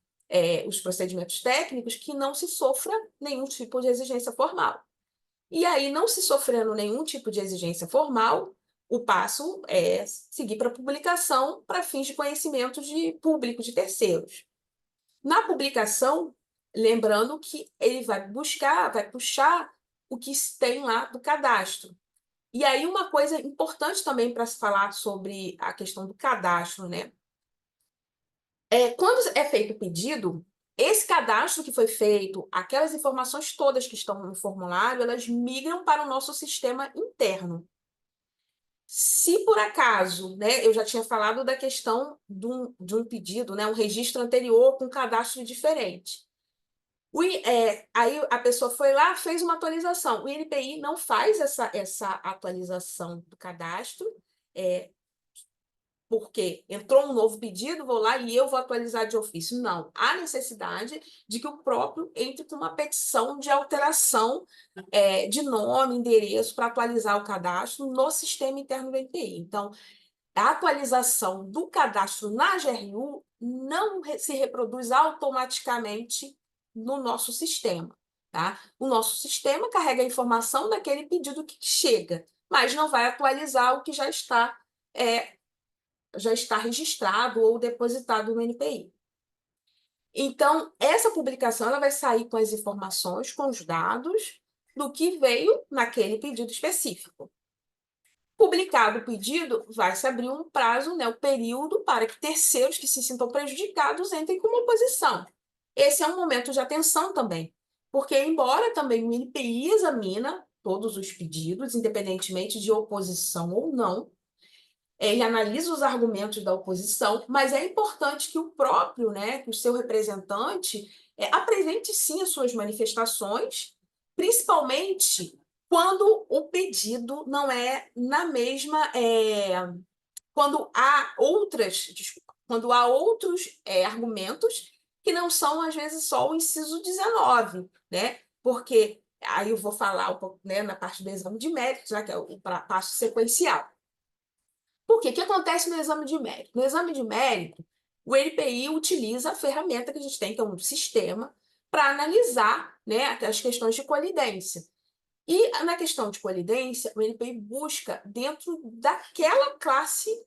os procedimentos técnicos, que não se sofra nenhum tipo de exigência formal. E aí, não se sofrendo nenhum tipo de exigência formal, o passo é seguir para a publicação para fins de conhecimento de público, de terceiros. Na publicação, lembrando que ele vai puxar o que tem lá do cadastro. E aí, uma coisa importante também para se falar sobre a questão do cadastro, né? Quando é feito o pedido, esse cadastro que foi feito, aquelas informações todas que estão no formulário, elas migram para o nosso sistema interno. Se por acaso, né, eu já tinha falado da questão de um pedido, né, um registro anterior com cadastro diferente. Aí a pessoa foi lá, fez uma atualização. O INPI não faz essa atualização do cadastro, porque entrou um novo pedido, vou lá e eu vou atualizar de ofício. Não, há necessidade de que o próprio entre com uma petição de alteração de nome, endereço, para atualizar o cadastro no sistema interno do INPI. Então, a atualização do cadastro na GRU não se reproduz automaticamente no nosso sistema. Tá? O nosso sistema carrega a informação daquele pedido que chega, mas não vai atualizar o que já está registrado ou depositado no INPI. Então, essa publicação ela vai sair com as informações, com os dados do que veio naquele pedido específico. Publicado o pedido, vai se abrir um prazo, né, o período para que terceiros que se sintam prejudicados entrem com uma oposição. Esse é um momento de atenção também, porque embora também o INPI examina todos os pedidos, independentemente de oposição ou não, ele analisa os argumentos da oposição, mas é importante que o próprio, né, que o seu representante apresente sim as suas manifestações, principalmente quando o pedido não é na mesma... quando há outros argumentos que não são, às vezes, só o inciso 19, né? Porque aí eu vou falar um pouco, né, na parte do exame de mérito, já que é o passo sequencial. Por quê? O que acontece no exame de mérito? No exame de mérito, o INPI utiliza a ferramenta que a gente tem, que é um sistema, para analisar, né, as questões de colidência. E na questão de colidência, o INPI busca dentro daquela classe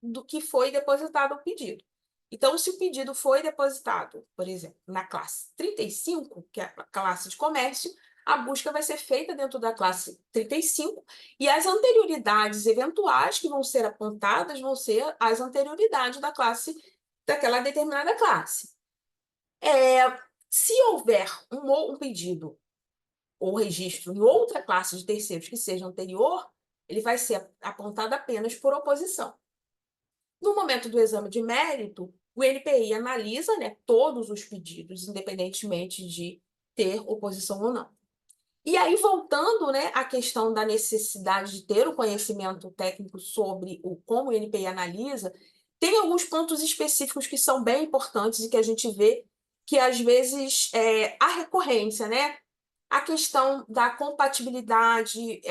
do que foi depositado o pedido. Então, se o pedido foi depositado, por exemplo, na classe 35, que é a classe de comércio, a busca vai ser feita dentro da classe 35 e as anterioridades eventuais que vão ser apontadas vão ser as anterioridades daquela determinada classe. Se houver um pedido ou registro em outra classe de terceiros que seja anterior, ele vai ser apontado apenas por oposição. No momento do exame de mérito, o INPI analisa, né, todos os pedidos, independentemente de ter oposição ou não. E aí, voltando, né, à questão da necessidade de ter o conhecimento técnico sobre como o INPI analisa, tem alguns pontos específicos que são bem importantes e que a gente vê que, às vezes, há recorrência, né? A questão da compatibilidade,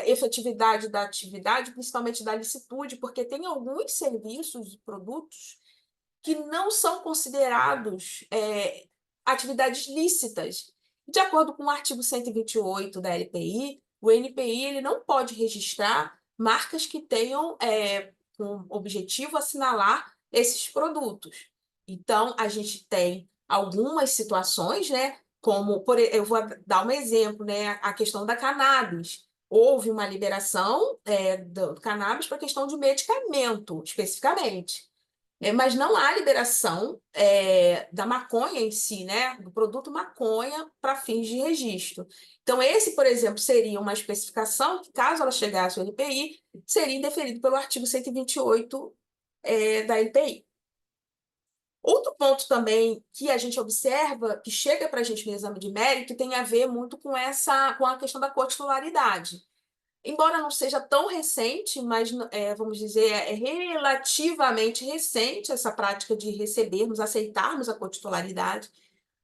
efetividade da atividade, principalmente da licitude, porque tem alguns serviços e produtos que não são considerados atividades lícitas. De acordo com o artigo 128 da LPI, o INPI ele não pode registrar marcas que tenham como objetivo assinalar esses produtos. Então, a gente tem algumas situações, né? Como, eu vou dar um exemplo, né? A questão da cannabis. Houve uma liberação do cannabis para a questão de medicamento, especificamente. mas não há liberação da maconha em si, né, do produto maconha para fins de registro. Então, esse, por exemplo, seria uma especificação que, caso ela chegasse ao NPI, seria indeferido pelo artigo 128 da LPI. Outro ponto também que a gente observa, que chega para a gente no exame de mérito, tem a ver muito com a questão da cotitularidade. Embora não seja tão recente, mas, vamos dizer, é relativamente recente essa prática de recebermos, aceitarmos a cotitularidade,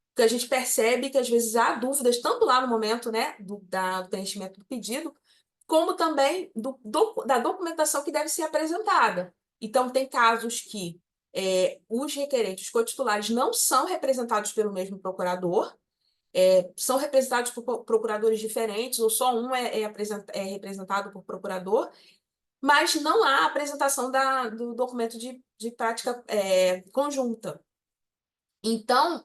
porque a gente percebe que, às vezes, há dúvidas, tanto lá no momento, né, do preenchimento do pedido, como também da documentação que deve ser apresentada. Então, tem casos que os requerentes cotitulares não são representados pelo mesmo procurador, são representados por procuradores diferentes, ou só um é representado por procurador, mas não há apresentação do documento de prática conjunta. Então,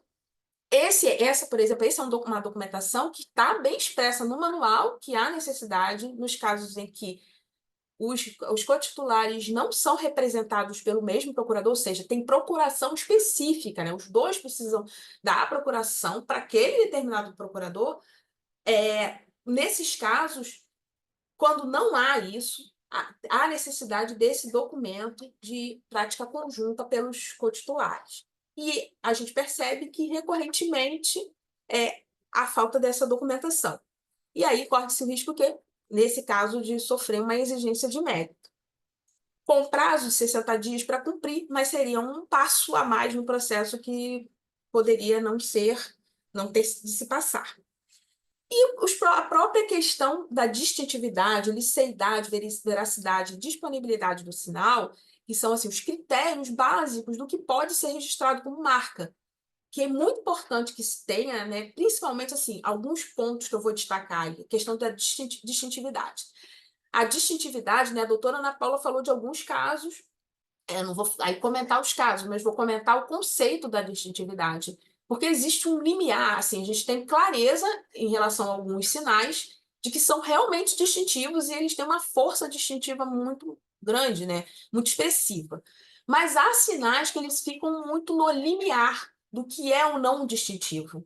por exemplo, essa é uma documentação que está bem expressa no manual, que há necessidade, nos casos em que os cotitulares não são representados pelo mesmo procurador, ou seja, tem procuração específica, né? Os dois precisam dar procuração para aquele determinado procurador. Nesses casos, quando não há isso, há necessidade desse documento de prática conjunta pelos cotitulares. E a gente percebe que, recorrentemente, há falta dessa documentação. E aí corre-se o risco que, nesse caso, de sofrer uma exigência de mérito. Com prazo de 60 dias para cumprir, mas seria um passo a mais no processo que poderia não ter de se passar. E a própria questão da distintividade, liceidade, veracidade e disponibilidade do sinal, que são assim, os critérios básicos do que pode ser registrado como marca, que é muito importante que se tenha, né, principalmente assim, alguns pontos que eu vou destacar, a questão da distintividade. A distintividade, né, a doutora Ana Paula falou de alguns casos, eu não vou aí comentar os casos, mas vou comentar o conceito da distintividade, porque existe um limiar, assim, a gente tem clareza em relação a alguns sinais de que são realmente distintivos e eles têm uma força distintiva muito grande, né, muito expressiva. Mas há sinais que eles ficam muito no limiar do que é ou não distintivo.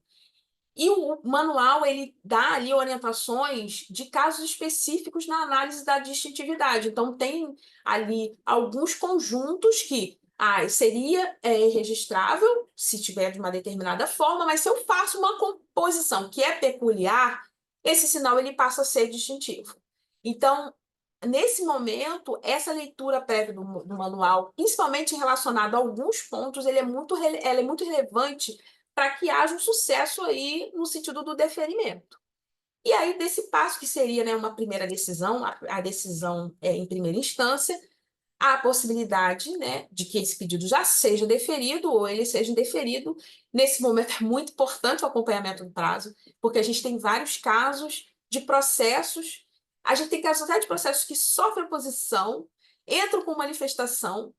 E o manual, ele dá ali orientações de casos específicos na análise da distintividade. Então, tem ali alguns conjuntos que seria registrável se tiver de uma determinada forma, mas se eu faço uma composição que é peculiar, esse sinal ele passa a ser distintivo. Então, nesse momento, essa leitura prévia do manual, principalmente relacionada a alguns pontos, ela é muito relevante para que haja um sucesso aí no sentido do deferimento. E aí, desse passo que seria, né, uma primeira decisão, a decisão em primeira instância, há a possibilidade, né, de que esse pedido já seja deferido ou ele seja indeferido. Nesse momento é muito importante o acompanhamento do prazo, porque a gente tem vários casos de processos, a gente tem casos até de processos que sofrem oposição, entram com manifestação,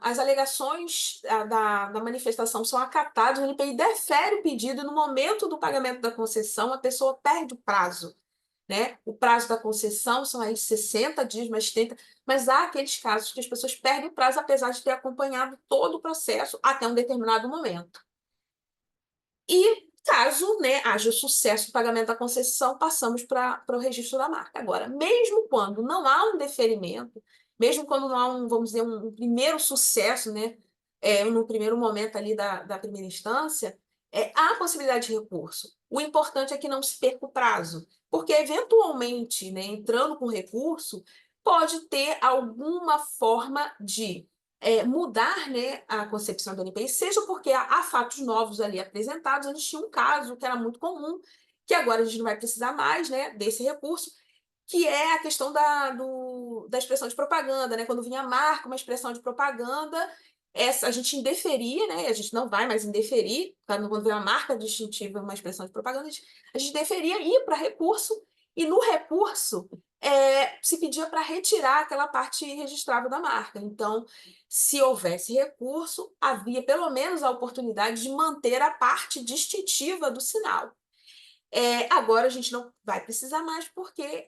as alegações da manifestação são acatadas, o NPI defere o pedido e no momento do pagamento da concessão a pessoa perde o prazo, né? O prazo da concessão são aí 60 dias, mais 30, mas há aqueles casos que as pessoas perdem o prazo apesar de ter acompanhado todo o processo até um determinado momento. E caso, né, haja sucesso no pagamento da concessão, passamos para o registro da marca. Agora, mesmo quando não há um deferimento, mesmo quando não há vamos dizer, um primeiro sucesso, né, no primeiro momento ali da primeira instância, há possibilidade de recurso. O importante é que não se perca o prazo, porque eventualmente, né, entrando com recurso, pode ter alguma forma de mudar, né, a concepção do NPI, seja porque há fatos novos ali apresentados. A gente tinha um caso que era muito comum, que agora a gente não vai precisar mais, né, desse recurso, que é a questão da expressão de propaganda, né? Quando vinha a marca, uma expressão de propaganda, a gente indeferia, né? A gente não vai mais indeferir, quando vem uma marca distintiva, uma expressão de propaganda, a gente deferia, ir para recurso, e no recurso se pedia para retirar aquela parte registrável da marca. Então, se houvesse recurso, havia pelo menos a oportunidade de manter a parte distintiva do sinal. Agora a gente não vai precisar mais porque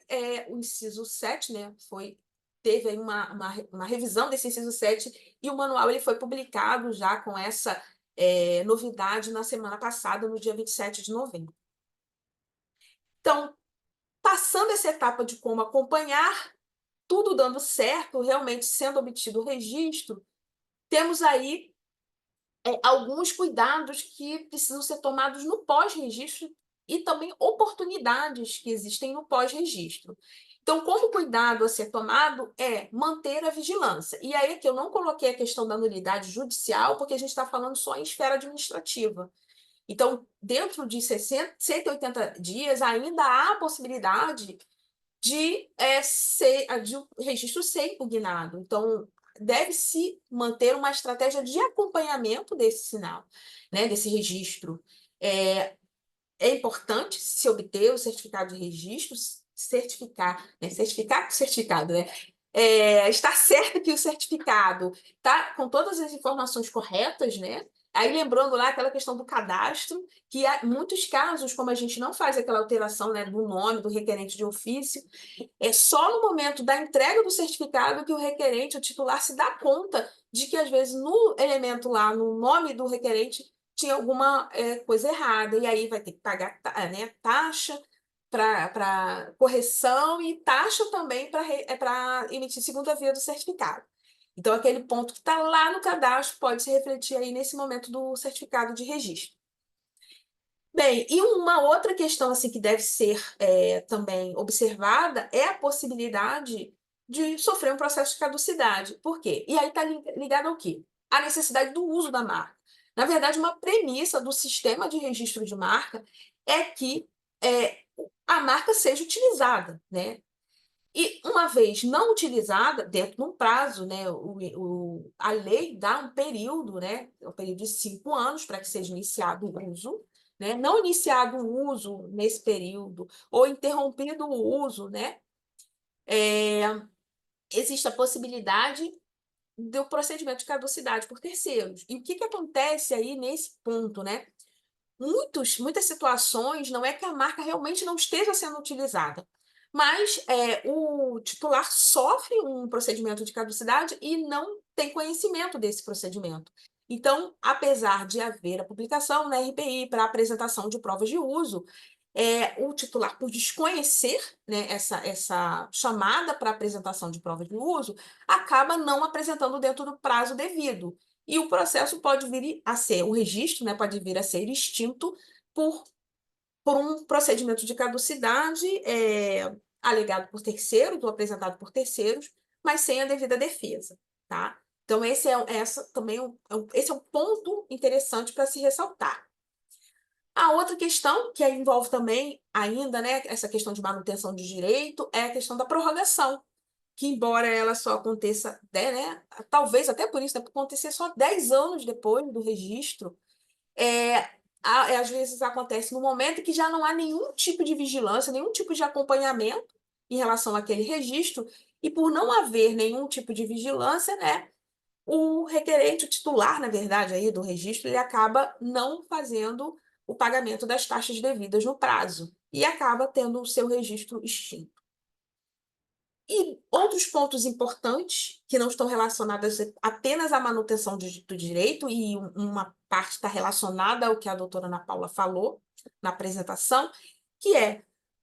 o inciso 7, né, foi teve aí uma revisão desse inciso 7 e o manual ele foi publicado já com essa novidade na semana passada, no dia 27 de novembro. Então, passando essa etapa de como acompanhar, tudo dando certo, realmente sendo obtido o registro, temos aí alguns cuidados que precisam ser tomados no pós-registro e também oportunidades que existem no pós-registro. Então, como cuidado a ser tomado é manter a vigilância. E aí que eu não coloquei a questão da nulidade judicial, porque a gente está falando só em esfera administrativa. Então, dentro de 180 dias, ainda há a possibilidade de o registro ser impugnado. Então, deve-se manter uma estratégia de acompanhamento desse sinal, né, desse registro. É importante se obter o certificado de registro, certificar com certificado, né? Estar certo que o certificado está com todas as informações corretas, né? Aí lembrando lá aquela questão do cadastro, que há muitos casos, como a gente não faz aquela alteração, né, do nome do requerente de ofício, é só no momento da entrega do certificado que o requerente, o titular, se dá conta de que, às vezes, no elemento lá, no nome do requerente, tinha alguma coisa errada, e aí vai ter que pagar taxa para correção e taxa também para emitir segunda via do certificado. Então, aquele ponto que está lá no cadastro pode se refletir aí nesse momento do certificado de registro. Bem, e uma outra questão assim, que deve ser também observada é a possibilidade de sofrer um processo de caducidade. Por quê? E aí está ligado ao quê? A necessidade do uso da marca. Na verdade, uma premissa do sistema de registro de marca é que a marca seja utilizada, né? E, uma vez não utilizada, dentro de um prazo, né, a lei dá um período, né, um período de 5 anos para que seja iniciado o uso, né, não iniciado o uso nesse período, ou interrompido o uso, né, existe a possibilidade do procedimento de caducidade por terceiros. E o que acontece aí nesse ponto, né? Muitas situações não é que a marca realmente não esteja sendo utilizada, mas o titular sofre um procedimento de caducidade e não tem conhecimento desse procedimento. Então, apesar de haver a publicação na RPI para apresentação de provas de uso, o titular, por desconhecer, né, essa chamada para apresentação de provas de uso, acaba não apresentando dentro do prazo devido. E o processo pode vir a ser, o registro, né, pode vir a ser extinto por um procedimento de caducidade alegado por terceiros ou apresentado por terceiros, mas sem a devida defesa, tá? Então, esse é um ponto interessante para se ressaltar. A outra questão, que envolve também ainda, né, essa questão de manutenção de direito, é a questão da prorrogação, que embora ela só aconteça, né, talvez até por isso, né, por acontecer só 10 anos depois do registro, às vezes acontece no momento em que já não há nenhum tipo de vigilância, nenhum tipo de acompanhamento em relação àquele registro, e por não haver nenhum tipo de vigilância, né, o requerente, o titular, na verdade, aí do registro, ele acaba não fazendo o pagamento das taxas devidas no prazo e acaba tendo o seu registro extinto. E outros pontos importantes, que não estão relacionados apenas à manutenção do direito, e uma parte está relacionada ao que a doutora Ana Paula falou na apresentação, que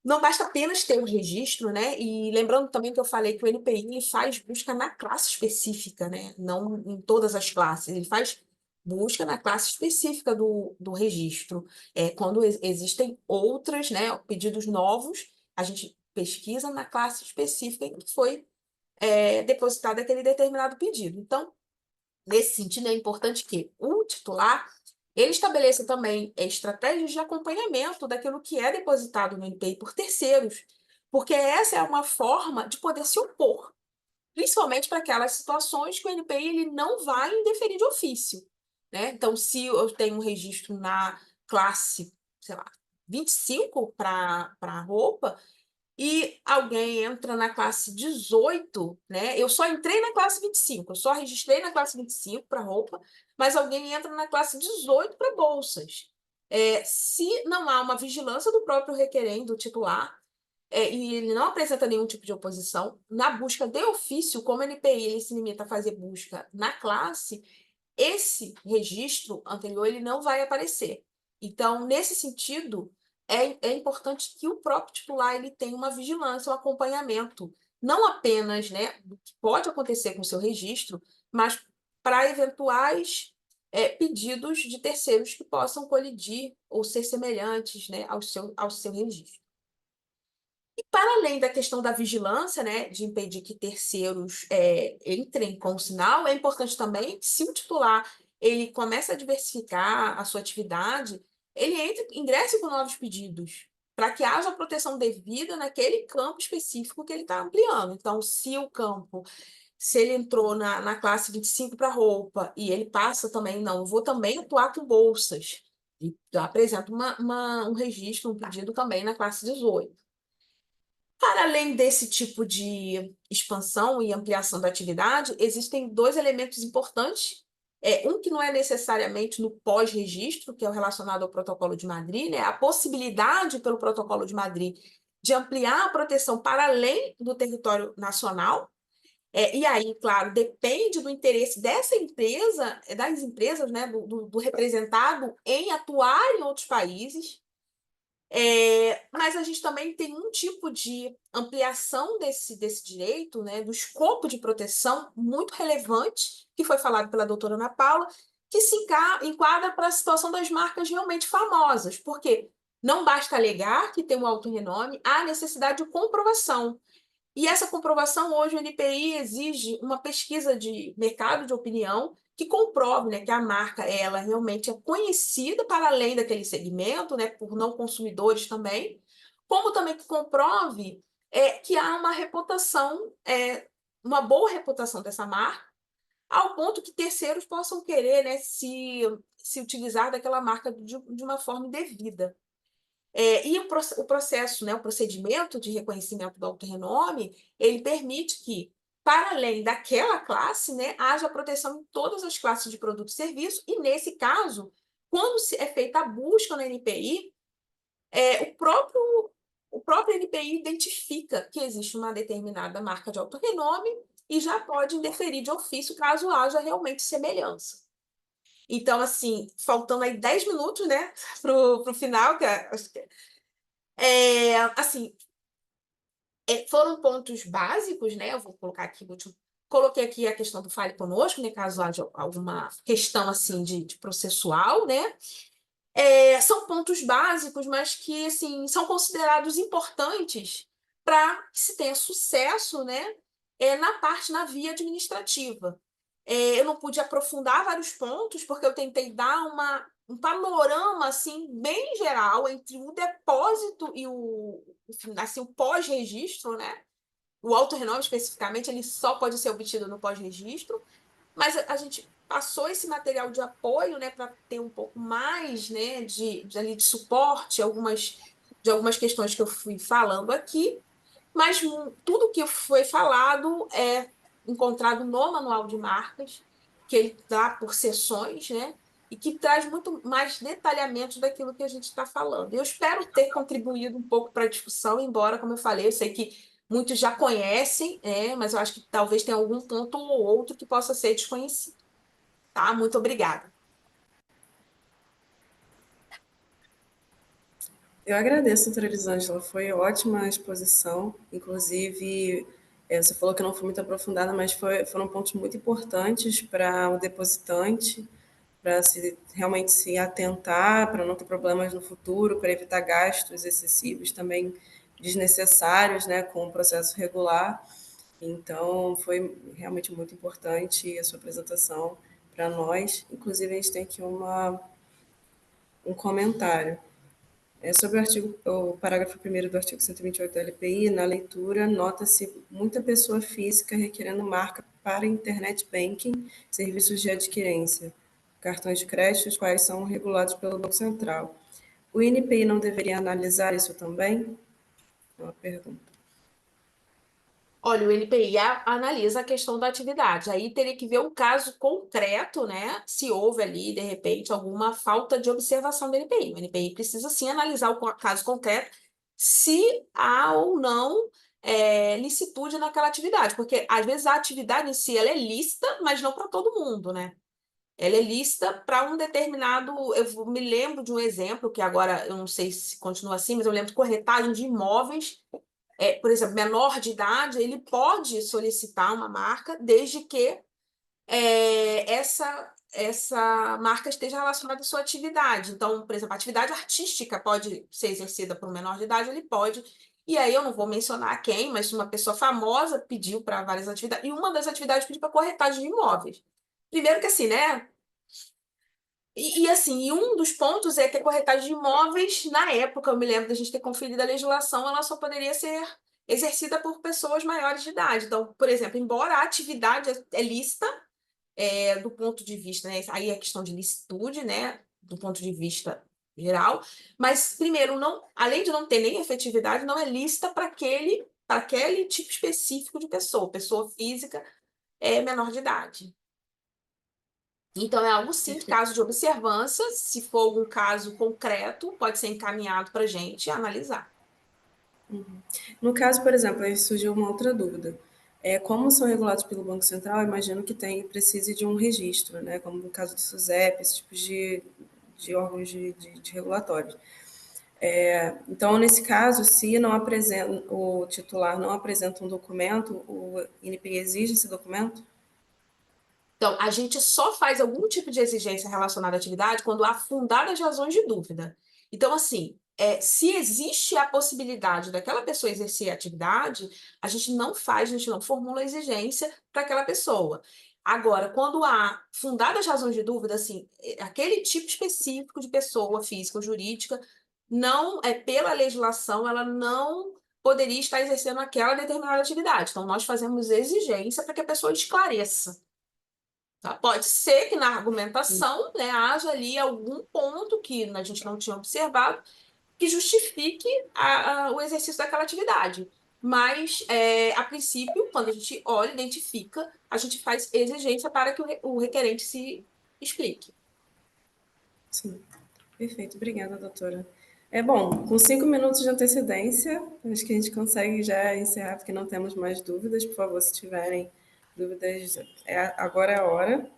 não basta apenas ter o registro, né? E lembrando também que eu falei que o NPI ele faz busca na classe específica, né? Não em todas as classes, ele faz busca na classe específica do registro. Quando existem outras, né, pedidos novos, a gente pesquisa na classe específica em que foi depositado aquele determinado pedido. Então, nesse sentido, é importante que o titular ele estabeleça também estratégias de acompanhamento daquilo que é depositado no NPI por terceiros, porque essa é uma forma de poder se opor, principalmente para aquelas situações que o NPI ele não vai indeferir de ofício, né? Então, se eu tenho um registro na classe, sei lá, 25 para roupa, e alguém entra na classe 18, né? Eu só entrei na classe 25, eu só registrei na classe 25 para roupa, mas alguém entra na classe 18 para bolsas. Se não há uma vigilância do próprio requerendo, do titular, e ele não apresenta nenhum tipo de oposição, na busca de ofício, como o NPI ele se limita a fazer busca na classe, esse registro anterior ele não vai aparecer. Então, nesse sentido, é importante que o próprio titular ele tenha uma vigilância, um acompanhamento, não apenas, né, do que pode acontecer com o seu registro, mas para eventuais pedidos de terceiros que possam colidir ou ser semelhantes, né, ao seu registro. E para além da questão da vigilância, né, de impedir que terceiros entrem com o sinal, é importante também que, se o titular ele começa a diversificar a sua atividade, ele ingresse com novos pedidos, para que haja proteção devida naquele campo específico que ele está ampliando. Então, se ele entrou na classe 25 para roupa, e ele passa também, não, eu vou também atuar com bolsas, e apresenta um registro, um pedido também na classe 18. Para além desse tipo de expansão e ampliação da atividade, existem dois elementos importantes. Um que não é necessariamente no pós-registro, que é o relacionado ao Protocolo de Madrid, né? A possibilidade pelo Protocolo de Madrid de ampliar a proteção para além do território nacional. E aí, claro, depende do interesse dessa empresa, das empresas, né? do representado em atuar em outros países. Mas a gente também tem um tipo de ampliação desse direito, né, do escopo de proteção muito relevante, que foi falado pela doutora Ana Paula, que se enquadra para a situação das marcas realmente famosas, porque não basta alegar que tem um alto renome, há necessidade de comprovação. E essa comprovação, hoje, o NPI exige uma pesquisa de mercado de opinião que comprove, né, que a marca ela realmente é conhecida para além daquele segmento, né, por não consumidores também, como também que comprove que há uma reputação, uma boa reputação dessa marca, ao ponto que terceiros possam querer, né, se utilizar daquela marca de uma forma indevida. E o processo, né, o procedimento de reconhecimento do alto renome, ele permite que, para além daquela classe, né, haja proteção em todas as classes de produto e serviço, e nesse caso, quando é feita a busca no NPI, o próprio NPI identifica que existe uma determinada marca de alto renome e já pode indeferir de ofício caso haja realmente semelhança. Então, assim, faltando aí 10 minutos, né, pro final, assim, foram pontos básicos, né? Eu vou colocar aqui, coloquei aqui a questão do fale conosco, né, caso haja alguma questão assim de processual, né? São pontos básicos, mas que assim, são considerados importantes para que se tenha sucesso, né, na via administrativa. Eu não pude aprofundar vários pontos, porque eu tentei dar um panorama assim, bem geral entre o depósito e o pós-registro, né? O alto renome, especificamente, ele só pode ser obtido no pós-registro, mas a gente passou esse material de apoio, né, para ter um pouco mais, né, de suporte de algumas questões que eu fui falando aqui, mas tudo que foi falado é encontrado no manual de marcas, que ele dá por seções, né, e que traz muito mais detalhamentos daquilo que a gente está falando. Eu espero ter contribuído um pouco para a discussão, embora, como eu falei, eu sei que muitos já conhecem, mas eu acho que talvez tenha algum ponto ou outro que possa ser desconhecido. Tá? Muito obrigada. Eu agradeço, doutora Elisângela, foi ótima a exposição, inclusive você falou que não foi muito aprofundada, mas foram pontos muito importantes para o depositante, para realmente se atentar, para não ter problemas no futuro, para evitar gastos excessivos também desnecessários, né, com o processo regular. Então, foi realmente muito importante a sua apresentação para nós. Inclusive, a gente tem aqui um comentário. Sobre o parágrafo 1º do artigo 128 da LPI, na leitura, nota-se muita pessoa física requerendo marca para internet banking, serviços de adquirência, cartões de crédito, os quais são regulados pelo Banco Central. O INPI não deveria analisar isso também? É uma pergunta. Olha, o NPI analisa a questão da atividade. Aí teria que ver um caso concreto, né? Se houve ali, de repente, alguma falta de observação do NPI. O NPI precisa, sim, analisar o caso concreto, se há ou não licitude naquela atividade, porque às vezes a atividade em si ela é lícita, mas não para todo mundo, né? Ela é lícita para um determinado. Me lembro de um exemplo, que agora eu não sei se continua assim, mas eu lembro de corretagem de imóveis. Por exemplo, menor de idade, ele pode solicitar uma marca desde que essa marca esteja relacionada à sua atividade. Então, por exemplo, a atividade artística pode ser exercida por um menor de idade, ele pode. E aí eu não vou mencionar quem, mas uma pessoa famosa pediu para várias atividades, e uma das atividades pediu para corretagem de imóveis. Primeiro que assim, né? Assim, um dos pontos é que a corretagem de imóveis, na época, eu me lembro da gente ter conferido a legislação, ela só poderia ser exercida por pessoas maiores de idade. Então, por exemplo, embora a atividade é lícita, do ponto de vista, né, aí é questão de licitude, né, do ponto de vista geral, mas, primeiro, não, além de não ter nem efetividade, não é lícita para aquele tipo específico de pessoa física menor de idade. Então, é algo sim, caso de observância, se for algum caso concreto, pode ser encaminhado para a gente analisar. No caso, por exemplo, aí surgiu uma outra dúvida. Como são regulados pelo Banco Central, eu imagino que precise de um registro, né? Como no caso do SUSEP, esse tipo de órgãos de regulatórios. Então, nesse caso, se não apresenta, o titular não apresenta um documento, o INPI exige esse documento? Então, a gente só faz algum tipo de exigência relacionada à atividade quando há fundadas razões de dúvida. Então, assim, se existe a possibilidade daquela pessoa exercer a atividade, a gente não formula exigência para aquela pessoa. Agora, quando há fundadas razões de dúvida, assim, aquele tipo específico de pessoa física ou jurídica, não pela legislação, ela não poderia estar exercendo aquela determinada atividade. Então, nós fazemos exigência para que a pessoa esclareça. Tá? Pode ser que na argumentação, né, haja ali algum ponto que a gente não tinha observado que justifique o exercício daquela atividade. Mas, a princípio, quando a gente olha, identifica, a gente faz exigência para que o requerente se explique. Sim, perfeito. Obrigada, doutora. Bom, com 5 minutos de antecedência, acho que a gente consegue já encerrar, porque não temos mais dúvidas. Por favor, se tiverem dúvidas, agora é a hora.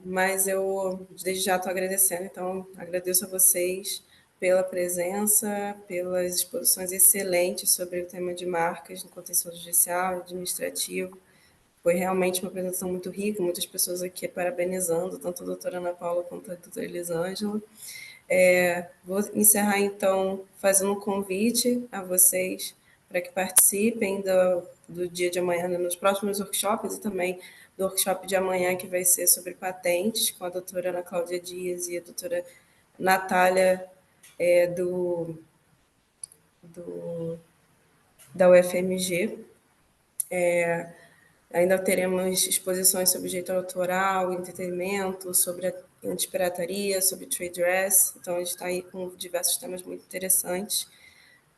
Mas eu, desde já, estou agradecendo, então agradeço a vocês pela presença, pelas exposições excelentes sobre o tema de marcas no contencioso judicial, administrativo. Foi realmente uma apresentação muito rica, muitas pessoas aqui parabenizando, tanto a doutora Ana Paula quanto a doutora Elisângela. Vou encerrar, então, fazendo um convite a vocês para que participem do dia de amanhã, né, nos próximos workshops, e também do workshop de amanhã, que vai ser sobre patentes, com a doutora Ana Cláudia Dias e a doutora Natália, da UFMG. Ainda teremos exposições sobre direito autoral, entretenimento, sobre a antipirataria, sobre trade dress. Então, a gente está aí com diversos temas muito interessantes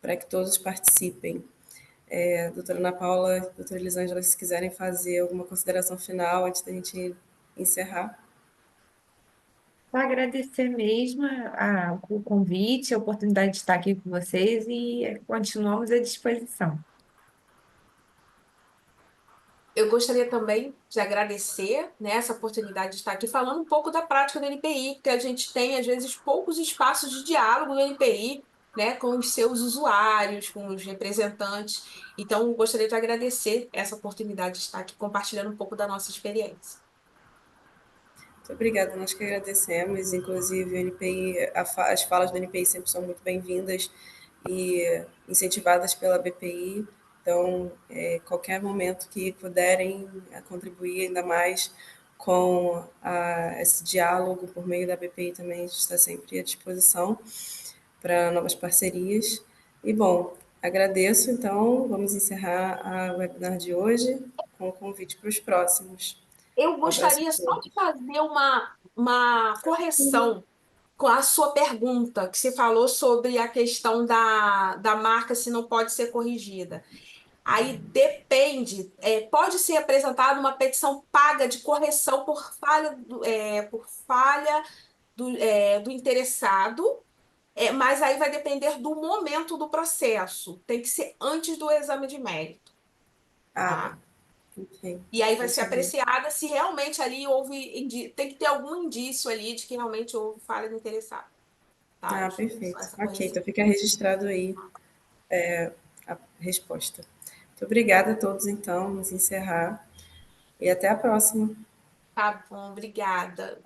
para que todos participem. Doutora Ana Paula, doutora Elisângela, se quiserem fazer alguma consideração final antes da gente encerrar. Vou agradecer mesmo o convite, a oportunidade de estar aqui com vocês e continuamos à disposição. Eu gostaria também de agradecer, né, essa oportunidade de estar aqui falando um pouco da prática do NPI, que a gente tem, às vezes, poucos espaços de diálogo no NPI, né, com os seus usuários, com os representantes. Então, gostaria de agradecer essa oportunidade de estar aqui compartilhando um pouco da nossa experiência. Muito obrigada, nós que agradecemos. Inclusive, o NPI, as falas do NPI sempre são muito bem-vindas e incentivadas pela BPI. Então, qualquer momento que puderem contribuir ainda mais com esse diálogo por meio da BPI também, a gente está sempre à disposição para novas parcerias. E, bom, agradeço. Então, vamos encerrar a webinar de hoje com o convite para os próximos. Eu gostaria só de fazer uma correção com a sua pergunta, que você falou sobre a questão da marca, se não pode ser corrigida. Aí depende, pode ser apresentada uma petição paga de correção por falha do interessado, Mas aí vai depender do momento do processo. Tem que ser antes do exame de mérito. Ah, ok. E aí vai Vou ser saber. apreciada se realmente ali houve. Tem que ter algum indício ali de que realmente houve falha do interessado. Tá? Ah, Só perfeito. essa Ok, conhecimento. então fica registrado aí a resposta. Muito obrigada a todos, então. Vamos encerrar. E até a próxima. Tá bom, obrigada.